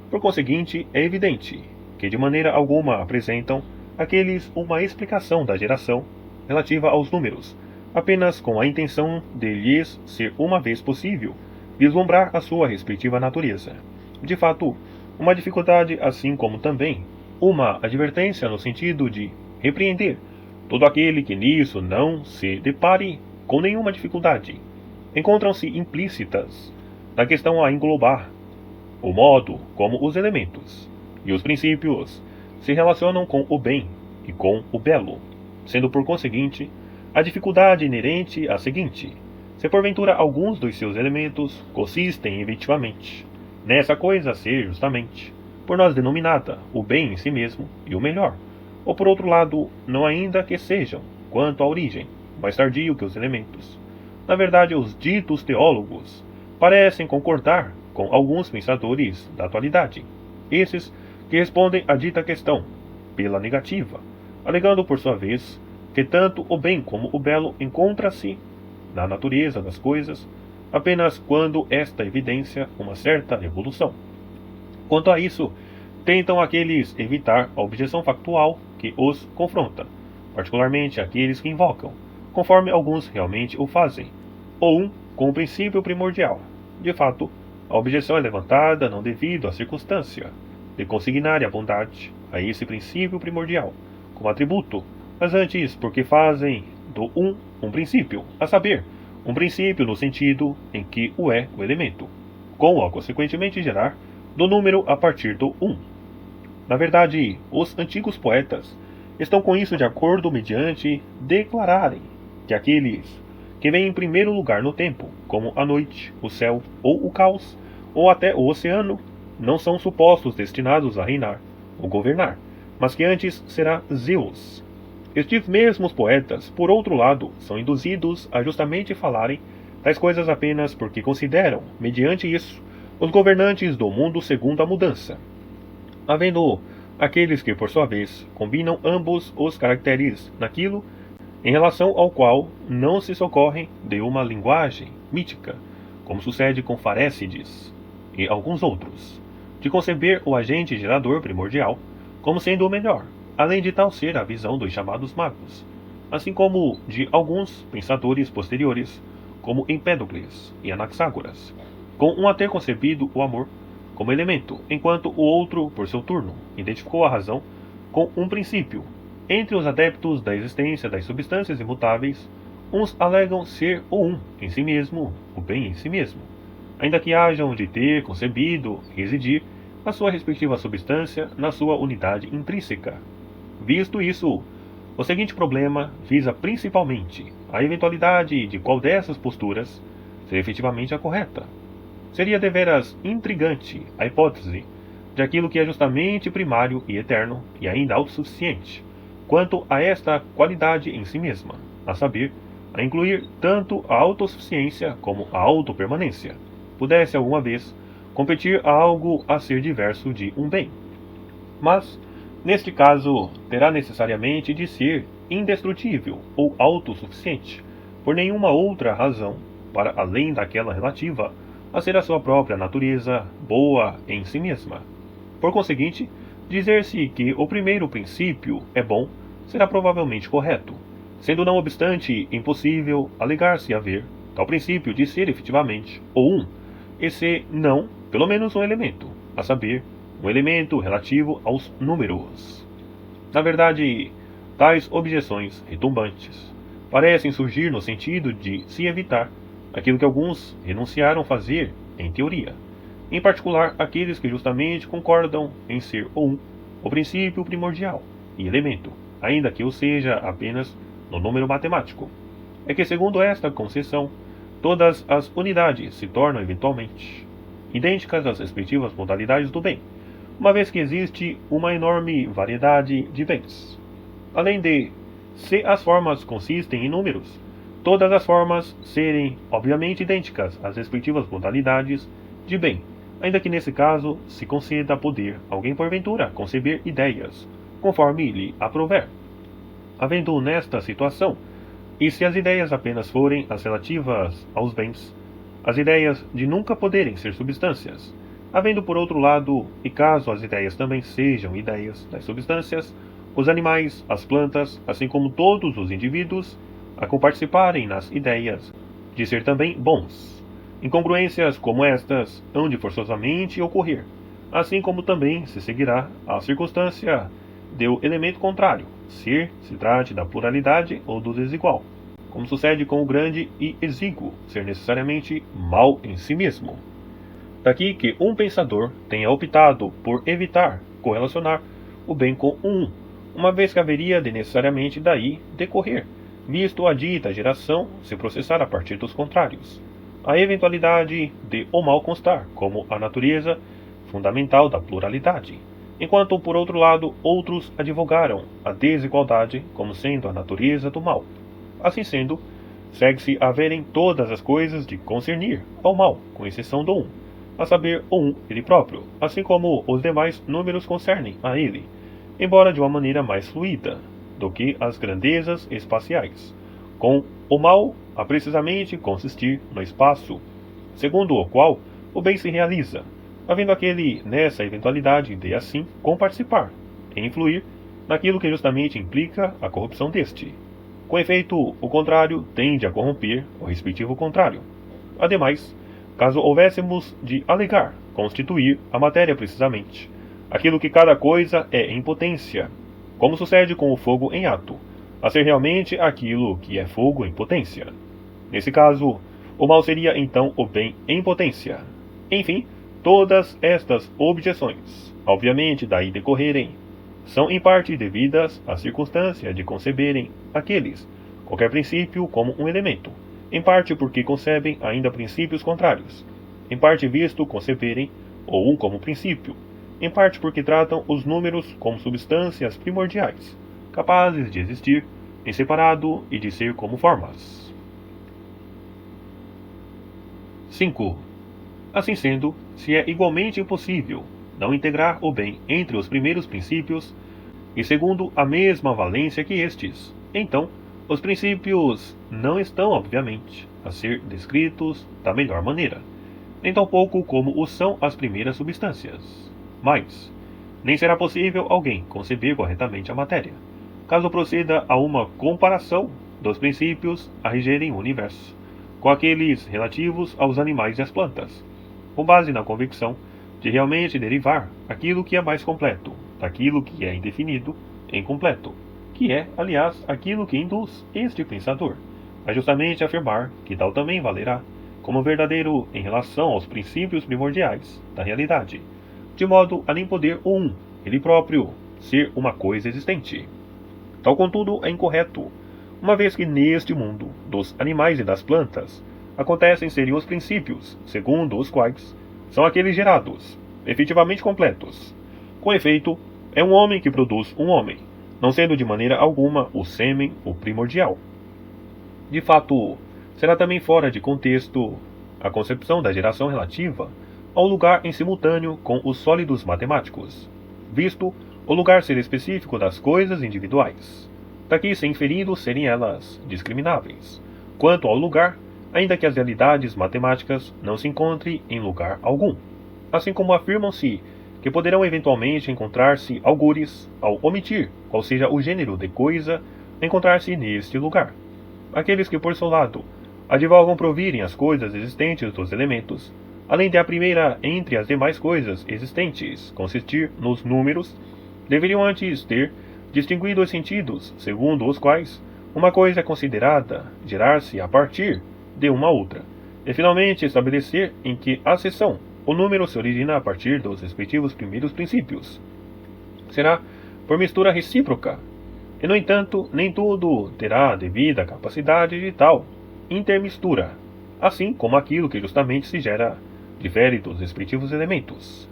Por conseguinte, é evidente que de maneira alguma apresentam aqueles uma explicação da geração relativa aos números, apenas com a intenção de lhes ser uma vez possível vislumbrar a sua respectiva natureza. De fato, uma dificuldade, assim como também uma advertência no sentido de repreender todo aquele que nisso não se depare com nenhuma dificuldade, encontram-se implícitas na questão a englobar o modo como os elementos e os princípios se relacionam com o bem e com o belo, sendo por conseguinte a dificuldade inerente a seguinte: se porventura alguns dos seus elementos consistem efetivamente nessa coisa a ser justamente, por nós denominada, o bem em si mesmo e o melhor, ou por outro lado, não ainda que sejam, quanto à origem, mais tardio que os elementos. Na verdade, os ditos teólogos parecem concordar com alguns pensadores da atualidade, esses que respondem à dita questão pela negativa, alegando por sua vez que tanto o bem como o belo encontra-se na natureza das coisas apenas quando esta evidencia uma certa evolução. Quanto a isso, tentam aqueles evitar a objeção factual que os confronta, particularmente aqueles que invocam, conforme alguns realmente o fazem, ou com o princípio primordial. De fato, a objeção é levantada não devido à circunstância de consignarem a bondade a esse princípio primordial, como atributo, mas antes porque fazem do um princípio, a saber, um princípio no sentido em que o é o elemento, com ao consequentemente gerar do número a partir do 1. Na verdade, os antigos poetas estão com isso de acordo mediante declararem que aqueles que vêm em primeiro lugar no tempo, como a noite, o céu ou o caos, ou até o oceano, não são supostos destinados a reinar ou governar, mas que antes será Zeus. Estes mesmos poetas, por outro lado, são induzidos a justamente falarem tais coisas apenas porque consideram, mediante isso, os governantes do mundo segundo a mudança. Havendo aqueles que, por sua vez, combinam ambos os caracteres naquilo em relação ao qual não se socorrem de uma linguagem mítica, como sucede com Farécides e alguns outros, de conceber o agente gerador primordial como sendo o melhor, além de tal ser a visão dos chamados magos, assim como de alguns pensadores posteriores, como Empédocles e Anaxágoras, com um a ter concebido o amor como elemento, enquanto o outro, por seu turno, identificou a razão com um princípio. Entre os adeptos da existência das substâncias imutáveis, uns alegam ser o um em si mesmo, o bem em si mesmo, ainda que hajam de ter concebido residir a sua respectiva substância na sua unidade intrínseca. Visto isso, o seguinte problema visa principalmente a eventualidade de qual dessas posturas ser efetivamente a correta. Seria deveras intrigante a hipótese de aquilo que é justamente primário e eterno e ainda autossuficiente, quanto a esta qualidade em si mesma, a saber, a incluir tanto a autossuficiência como a autopermanência, pudesse alguma vez competir a algo a ser diverso de um bem. Mas, neste caso, terá necessariamente de ser indestrutível ou autossuficiente, por nenhuma outra razão, para além daquela relativa a ser a sua própria natureza boa em si mesma. Por conseguinte, dizer-se que o primeiro princípio é bom será provavelmente correto, sendo não obstante impossível alegar-se haver tal princípio de ser efetivamente ou um, e se não, pelo menos um elemento, a saber, um elemento relativo aos números. Na verdade, tais objeções retumbantes parecem surgir no sentido de se evitar aquilo que alguns renunciaram fazer em teoria, em particular aqueles que justamente concordam em ser o princípio primordial e elemento, ainda que o seja apenas no número matemático. É que, segundo esta concepção, todas as unidades se tornam eventualmente idênticas às respectivas modalidades do bem, uma vez que existe uma enorme variedade de bens. Além de, se as formas consistem em números, todas as formas serem obviamente idênticas às respectivas modalidades de bem, ainda que nesse caso se conceda poder alguém porventura conceber ideias, conforme lhe aprouver. Havendo nesta situação, e se as ideias apenas forem as relativas aos bens, as ideias de nunca poderem ser substâncias, havendo por outro lado, e caso as ideias também sejam ideias das substâncias, os animais, as plantas, assim como todos os indivíduos, a comparticiparem nas ideias de ser também bons. Incongruências como estas hão de forçosamente ocorrer, assim como também se seguirá a circunstância do elemento contrário, se trate da pluralidade ou do desigual, como sucede com o grande e exíguo ser necessariamente mal em si mesmo. Daqui que um pensador tenha optado por evitar correlacionar o bem com uma vez que haveria de necessariamente daí decorrer, visto a dita geração se processar a partir dos contrários, a eventualidade de o mal constar como a natureza fundamental da pluralidade, enquanto, por outro lado, outros advogaram a desigualdade como sendo a natureza do mal. Assim sendo, segue-se a verem todas as coisas de concernir ao mal, com exceção do a saber, o ele próprio, assim como os demais números concernem a ele, embora de uma maneira mais fluida do que as grandezas espaciais, com o mal a precisamente consistir no espaço, segundo o qual o bem se realiza, havendo aquele nessa eventualidade de assim comparticipar e influir naquilo que justamente implica a corrupção deste. Com efeito, o contrário tende a corromper o respectivo contrário. Ademais, caso houvéssemos de constituir a matéria precisamente, aquilo que cada coisa é em potência, como sucede com o fogo em ato, a ser realmente aquilo que é fogo em potência. Nesse caso, o mal seria então o bem em potência. Enfim, todas estas objeções, obviamente daí decorrerem, são em parte devidas à circunstância de conceberem aqueles qualquer princípio como um elemento, em parte porque concebem ainda princípios contrários, em parte visto conceberem o um como princípio, em parte porque tratam os números como substâncias primordiais, capazes de existir em separado e de ser como formas. 5. Assim sendo, se é igualmente impossível não integrar o bem entre os primeiros princípios, e segundo a mesma valência que estes, então, os princípios não estão, obviamente, a ser descritos da melhor maneira, nem tampouco como o são as primeiras substâncias. Mas, nem será possível alguém conceber corretamente a matéria, caso proceda a uma comparação dos princípios a regerem o universo, com aqueles relativos aos animais e às plantas, com base na convicção de realmente derivar aquilo que é mais completo daquilo que é indefinido em completo, que é, aliás, aquilo que induz este pensador a justamente afirmar que tal também valerá como verdadeiro em relação aos princípios primordiais da realidade, de modo a nem poder o um, ele próprio, ser uma coisa existente. Tal, contudo, é incorreto, uma vez que neste mundo dos animais e das plantas acontecem serem os princípios, segundo os quais são aqueles gerados, efetivamente completos. Com efeito, é um homem que produz um homem, não sendo de maneira alguma o sêmen o primordial. De fato, será também fora de contexto a concepção da geração relativa ao lugar em simultâneo com os sólidos matemáticos, visto o lugar ser específico das coisas individuais, daqui se inferindo serem elas discrimináveis, quanto ao lugar, ainda que as realidades matemáticas não se encontrem em lugar algum, assim como afirmam-se que poderão eventualmente encontrar-se algures, ao omitir qual seja o gênero de coisa, encontrar-se neste lugar. Aqueles que, por seu lado, advogam provirem as coisas existentes dos elementos, além de a primeira entre as demais coisas existentes consistir nos números, deveriam antes ter distinguido os sentidos, segundo os quais uma coisa é considerada gerar-se a partir de uma outra, e finalmente estabelecer em que acessão o número se origina a partir dos respectivos primeiros princípios. Será por mistura recíproca, e no entanto, nem tudo terá a devida capacidade de tal intermistura, assim como aquilo que justamente se gera difere dos respectivos elementos,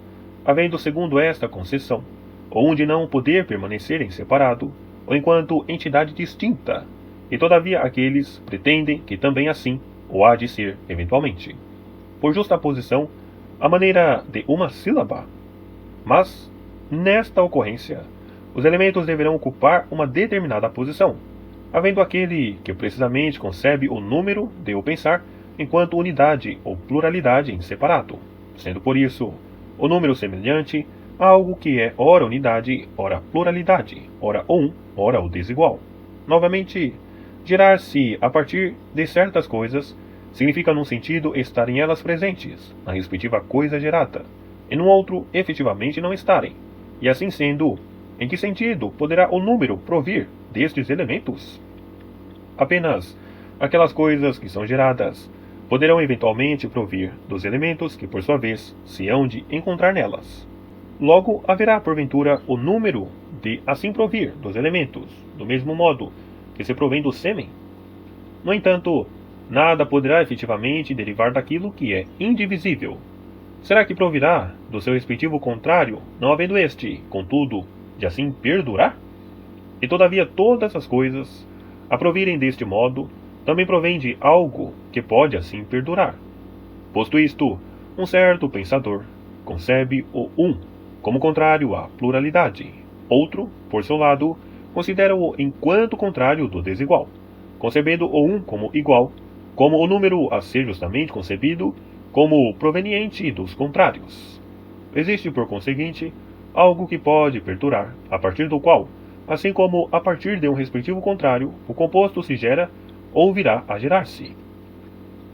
havendo segundo esta concessão, ou um de não poder permanecer em separado, ou enquanto entidade distinta, e todavia aqueles pretendem que também assim o há de ser eventualmente, por justa posição, à maneira de uma sílaba. Mas, nesta ocorrência, os elementos deverão ocupar uma determinada posição, havendo aquele que precisamente concebe o número de o pensar enquanto unidade ou pluralidade em separado, sendo por isso o número semelhante a algo que é ora unidade, ora pluralidade, ora o um, ora o desigual. Novamente, gerar-se a partir de certas coisas significa num sentido estarem elas presentes na respectiva coisa gerada, e num outro efetivamente não estarem, e assim sendo, em que sentido poderá o número provir destes elementos? Apenas aquelas coisas que são geradas poderão eventualmente provir dos elementos que por sua vez se hão de encontrar nelas. Logo haverá porventura o número de assim provir dos elementos, do mesmo modo que se provém do sêmen? No entanto, nada poderá efetivamente derivar daquilo que é indivisível. Será que provirá do seu respectivo contrário, não havendo este, contudo, de assim perdurar? E todavia todas as coisas, a provirem deste modo, também provém de algo que pode assim perdurar. Posto isto, um certo pensador concebe o um como contrário à pluralidade. Outro, por seu lado, considera-o enquanto contrário do desigual, concebendo o um como igual, como o número a ser justamente concebido como proveniente dos contrários. Existe, por conseguinte, algo que pode perdurar, a partir do qual, assim como a partir de um respectivo contrário, o composto se gera ou virá a gerar-se.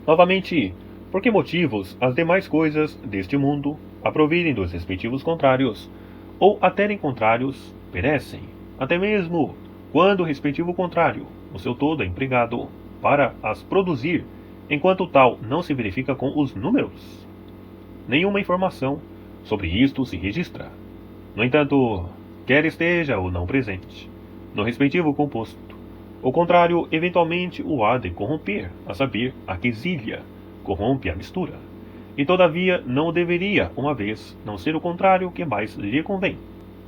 Novamente, por que motivos as demais coisas deste mundo, a provirem dos respectivos contrários, ou a terem contrários, perecem? até mesmo quando o respectivo contrário, no seu todo, é empregado para as produzir, enquanto tal não se verifica com os números. Nenhuma informação sobre isto se registra. No entanto, quer esteja ou não presente, no respectivo composto, o contrário eventualmente o há de corromper, a saber, a quesilha corrompe a mistura. E todavia não deveria, uma vez, não ser o contrário que mais lhe convém.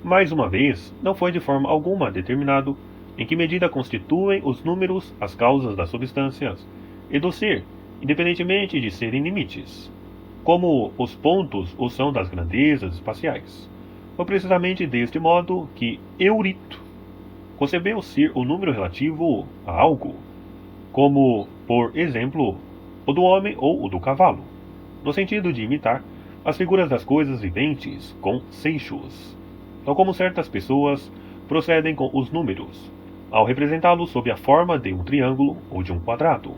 Mais uma vez, não foi de forma alguma determinado em que medida constituem os números as causas das substâncias e do ser, independentemente de serem limites, como os pontos o são das grandezas espaciais. Foi precisamente deste modo que Eurito concebeu ser o número relativo a algo, como, por exemplo, o do homem ou o do cavalo, no sentido de imitar as figuras das coisas viventes com seixos, tal como certas pessoas procedem com os números, ao representá-los sob a forma de um triângulo ou de um quadrado.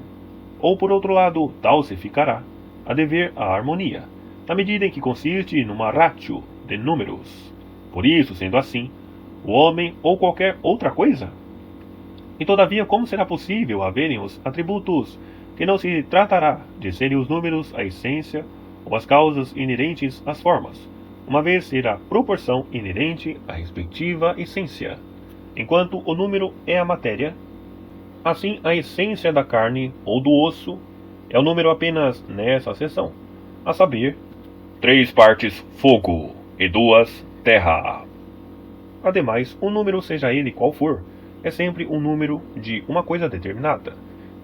Ou, por outro lado, tal se ficará a dever à harmonia, na medida em que consiste numa ratio de números. Por isso, sendo assim, o homem ou qualquer outra coisa? E todavia, como será possível haverem os atributos que não se tratará de serem os números a essência ou as causas inerentes às formas, uma vez ser a proporção inerente à respectiva essência, enquanto o número é a matéria? Assim, a essência da carne ou do osso é o número apenas nessa seção, a saber, 3 partes fogo e 2 terra. Ademais, um número, seja ele qual for, é sempre um número de uma coisa determinada,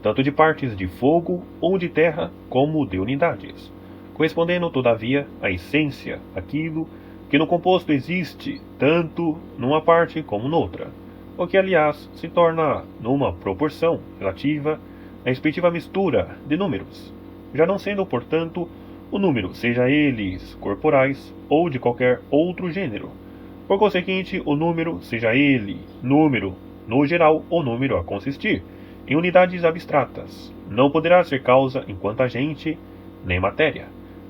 tanto de partes de fogo ou de terra como de unidades, correspondendo todavia à essência, aquilo que no composto existe tanto numa parte como noutra, o que aliás se torna numa proporção relativa à respectiva mistura de números, já não sendo, portanto, o número, seja eles corporais ou de qualquer outro gênero. Por conseguinte, o número, seja ele número no geral ou número a consistir em unidades abstratas, não poderá ser causa enquanto agente, nem matéria,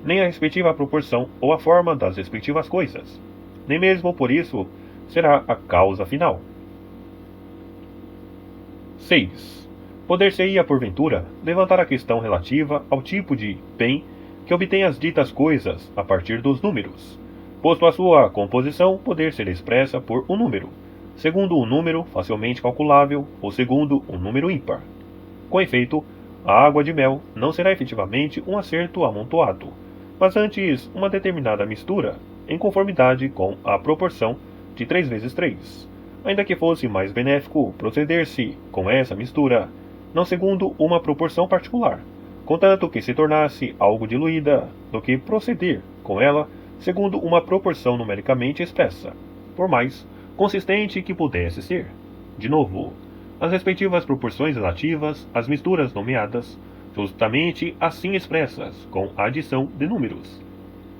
nem a respectiva proporção ou a forma das respectivas coisas, nem mesmo por isso será a causa final. 6. Poder-se-ia, porventura, levantar a questão relativa ao tipo de bem que obtém as ditas coisas a partir dos números, posto a sua composição poder ser expressa por um número, segundo um número facilmente calculável ou segundo um número ímpar. Com efeito, a água de mel não será efetivamente um acerto amontoado, mas antes uma determinada mistura, em conformidade com a proporção de 3 vezes 3, ainda que fosse mais benéfico proceder-se com essa mistura, não segundo uma proporção particular, contanto que se tornasse algo diluída, do que proceder com ela segundo uma proporção numericamente expressa, por mais consistente que pudesse ser. De novo, as respectivas proporções relativas às misturas nomeadas, justamente assim expressas, com a adição de números,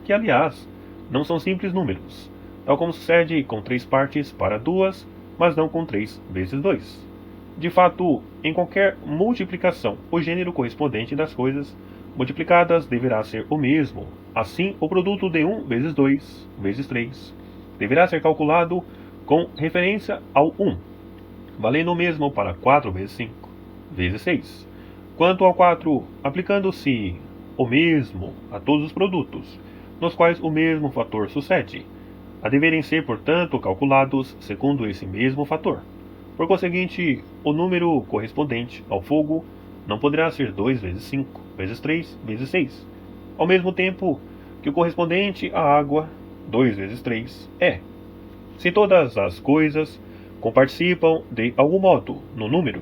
que aliás não são simples números, tal como sucede com 3 partes para 2, mas não com 3 vezes 2. De fato, em qualquer multiplicação, o gênero correspondente das coisas multiplicadas deverá ser o mesmo. Assim, o produto de 1 vezes 2 vezes 3 deverá ser calculado com referência ao 1, valendo o mesmo para 4 vezes 5 vezes 6. Quanto ao 4, aplicando-se o mesmo a todos os produtos, nos quais o mesmo fator sucede, a deverem ser, portanto, calculados segundo esse mesmo fator. Por conseguinte, o número correspondente ao fogo não poderá ser 2 vezes 5 vezes 3 vezes 6, ao mesmo tempo que o correspondente à água, 2 vezes 3, é. Se todas as coisas comparticipam de algum modo no número,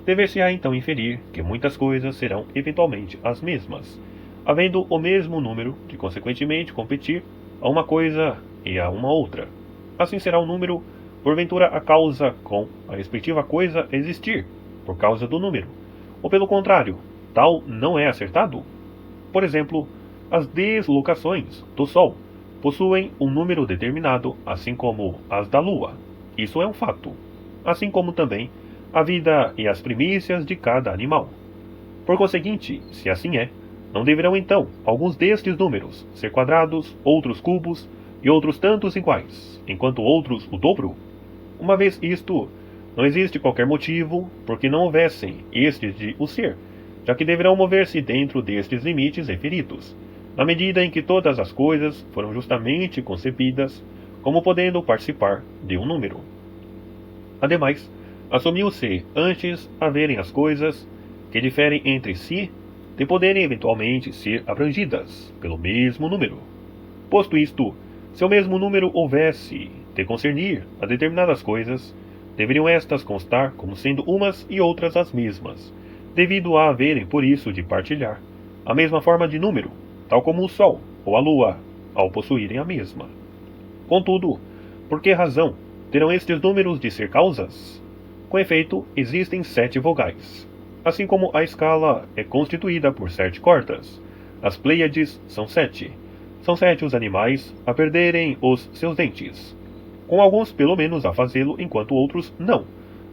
dever-se-á então inferir que muitas coisas serão eventualmente as mesmas, havendo o mesmo número de consequentemente competir a uma coisa e a uma outra. Assim será o número, porventura, a causa com a respectiva coisa existir, por causa do número, ou pelo contrário, tal não é acertado? Por exemplo, as deslocações do Sol possuem um número determinado, assim como as da Lua. Isso é um fato. Assim como também a vida e as primícias de cada animal. Por conseguinte, se assim é, não deverão então alguns destes números ser quadrados, outros cubos e outros tantos iguais, enquanto outros o dobro? Uma vez isto, não existe qualquer motivo por que não houvessem estes de o ser, já que deverão mover-se dentro destes limites referidos, na medida em que todas as coisas foram justamente concebidas como podendo participar de um número. Ademais, assumiu-se antes haverem as coisas que diferem entre si de poderem eventualmente ser abrangidas pelo mesmo número. Posto isto, se o mesmo número houvesse de concernir a determinadas coisas, deveriam estas constar como sendo umas e outras as mesmas, devido a haverem por isso de partilhar a mesma forma de número, tal como o Sol ou a Lua, ao possuírem a mesma. Contudo, por que razão terão estes números de ser causas? Com efeito, existem 7 vogais. Assim como a escala é constituída por 7 cordas, as Pleiades são 7. São 7 os animais a perderem os seus dentes, com alguns pelo menos a fazê-lo enquanto outros não,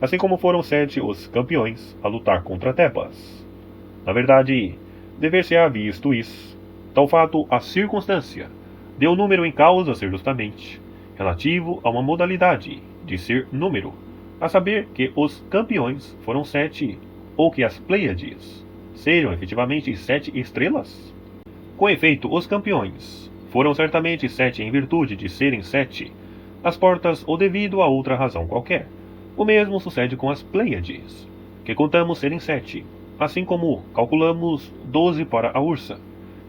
assim como foram 7 os campeões a lutar contra Tebas. Na verdade, dever-se-á visto isso, tal fato a circunstância de o número em causa ser justamente relativo a uma modalidade de ser número, a saber que os campeões foram 7, ou que as Pleiades seriam efetivamente 7 estrelas? Com efeito, os campeões foram certamente 7 em virtude de serem 7 as portas ou devido a outra razão qualquer. O mesmo sucede com as Pleiades, que contamos serem 7, assim como calculamos 12 para a Ursa,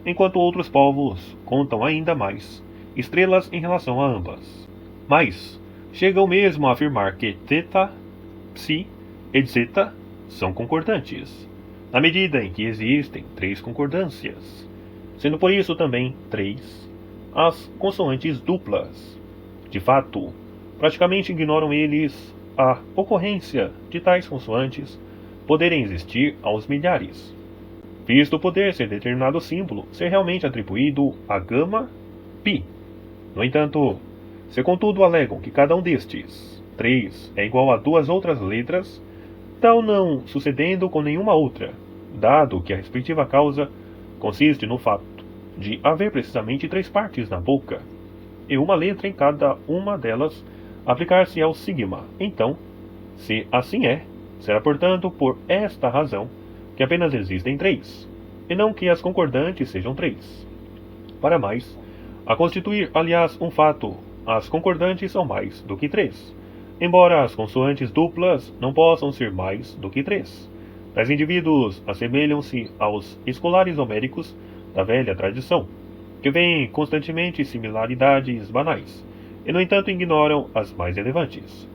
enquanto outros povos contam ainda mais estrelas em relação a ambas. Mas chegam mesmo a afirmar que Theta, Psi e Zeta são concordantes, na medida em que existem 3 concordâncias, sendo por isso também 3 as consoantes duplas. De fato, praticamente ignoram eles a ocorrência de tais consoantes poderem existir aos milhares, visto poder ser determinado símbolo ser realmente atribuído a gama pi. No entanto, se contudo alegam que cada um destes 3 é igual a 2 outras letras, tal não sucedendo com nenhuma outra, dado que a respectiva causa consiste no fato de haver precisamente 3 partes na boca, e uma letra em cada uma delas aplicar-se ao sigma. Então, se assim é, será portanto por esta razão que apenas existem 3, e não que as concordantes sejam 3. Para mais, a constituir, aliás, um fato, as concordantes são mais do que 3, embora as consoantes duplas não possam ser mais do que 3. Tais indivíduos assemelham-se aos escolares homéricos da velha tradição, que veem constantemente similaridades banais, e no entanto ignoram as mais relevantes.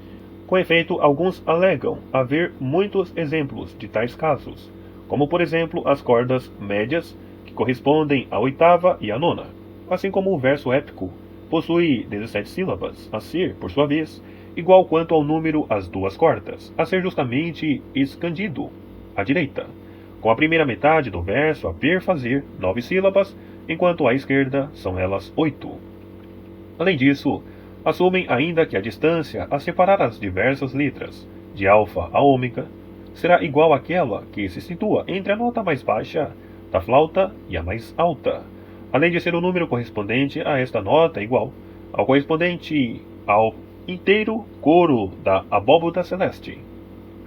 Com efeito, alguns alegam haver muitos exemplos de tais casos, como por exemplo as cordas médias, que correspondem à oitava e à nona, assim como o verso épico possui 17 sílabas, a ser, por sua vez, igual quanto ao número as 2 cordas, a ser justamente escandido à direita, com a primeira metade do verso a perfazer 9 sílabas, enquanto à esquerda são elas 8. Além disso, assumem ainda que a distância a separar as diversas letras, de alfa a ômega, será igual àquela que se situa entre a nota mais baixa da flauta e a mais alta, além de ser o número correspondente a esta nota igual ao correspondente ao inteiro coro da abóboda celeste.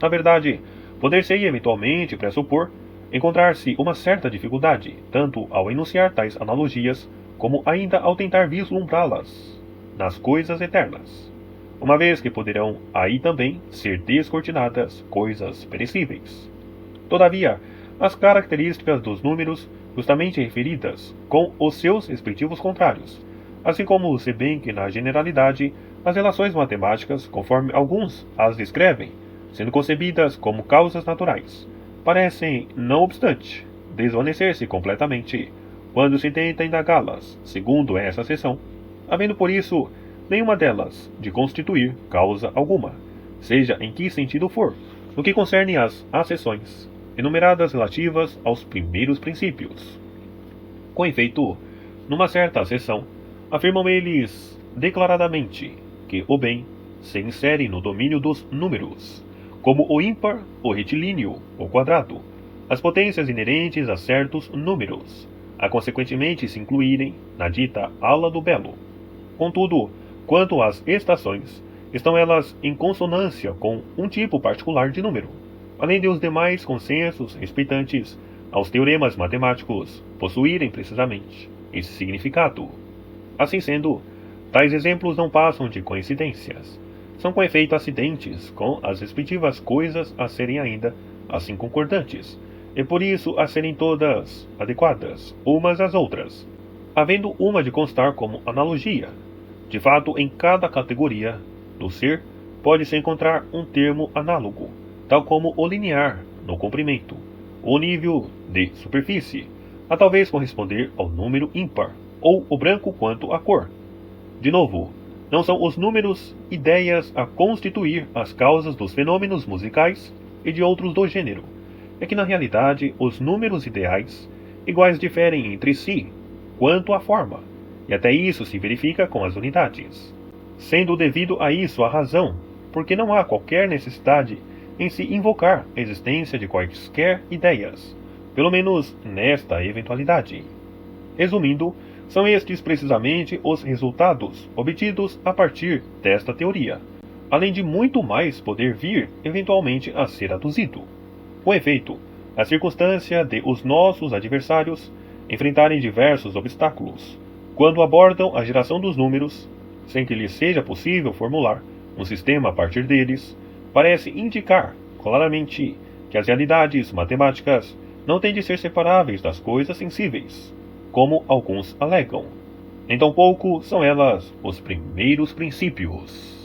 Na verdade, poder-se-ia eventualmente pressupor encontrar-se uma certa dificuldade, tanto ao enunciar tais analogias, como ainda ao tentar vislumbrá-las nas coisas eternas, uma vez que poderão aí também ser descortinadas coisas perecíveis. Todavia, as características dos números justamente referidas com os seus respectivos contrários, assim como se bem que na generalidade as relações matemáticas, conforme alguns as descrevem, sendo concebidas como causas naturais, parecem, não obstante, desvanecer-se completamente quando se tenta indagá-las, segundo essa seção, havendo por isso nenhuma delas de constituir causa alguma, seja em que sentido for, no que concerne às acessões, enumeradas relativas aos primeiros princípios. Com efeito, numa certa acessão, afirmam eles declaradamente que o bem se insere no domínio dos números, como o ímpar, o retilíneo, o quadrado, as potências inerentes a certos números, a consequentemente se incluírem na dita ala do belo. Contudo, quanto às estações, estão elas em consonância com um tipo particular de número, além de os demais consensos respeitantes aos teoremas matemáticos possuírem precisamente esse significado. Assim sendo, tais exemplos não passam de coincidências. São com efeito acidentes com as respectivas coisas a serem ainda assim concordantes, e por isso a serem todas adequadas umas às outras, havendo uma de constar como analogia. De fato, em cada categoria do ser pode-se encontrar um termo análogo, tal como o linear no comprimento, o nível de superfície, a talvez corresponder ao número ímpar, ou o branco quanto à cor. De novo, não são os números ideias a constituir as causas dos fenômenos musicais e de outros do gênero. É que na realidade os números ideais iguais diferem entre si quanto à forma, e até isso se verifica com as unidades, sendo devido a isso a razão, porque não há qualquer necessidade em se invocar a existência de quaisquer ideias, pelo menos nesta eventualidade. Resumindo, são estes precisamente os resultados obtidos a partir desta teoria, além de muito mais poder vir eventualmente a ser aduzido. Com efeito, a circunstância de os nossos adversários enfrentarem diversos obstáculos quando abordam a geração dos números, sem que lhes seja possível formular um sistema a partir deles, parece indicar claramente que as realidades matemáticas não têm de ser separáveis das coisas sensíveis, como alguns alegam. Nem tampouco são elas os primeiros princípios.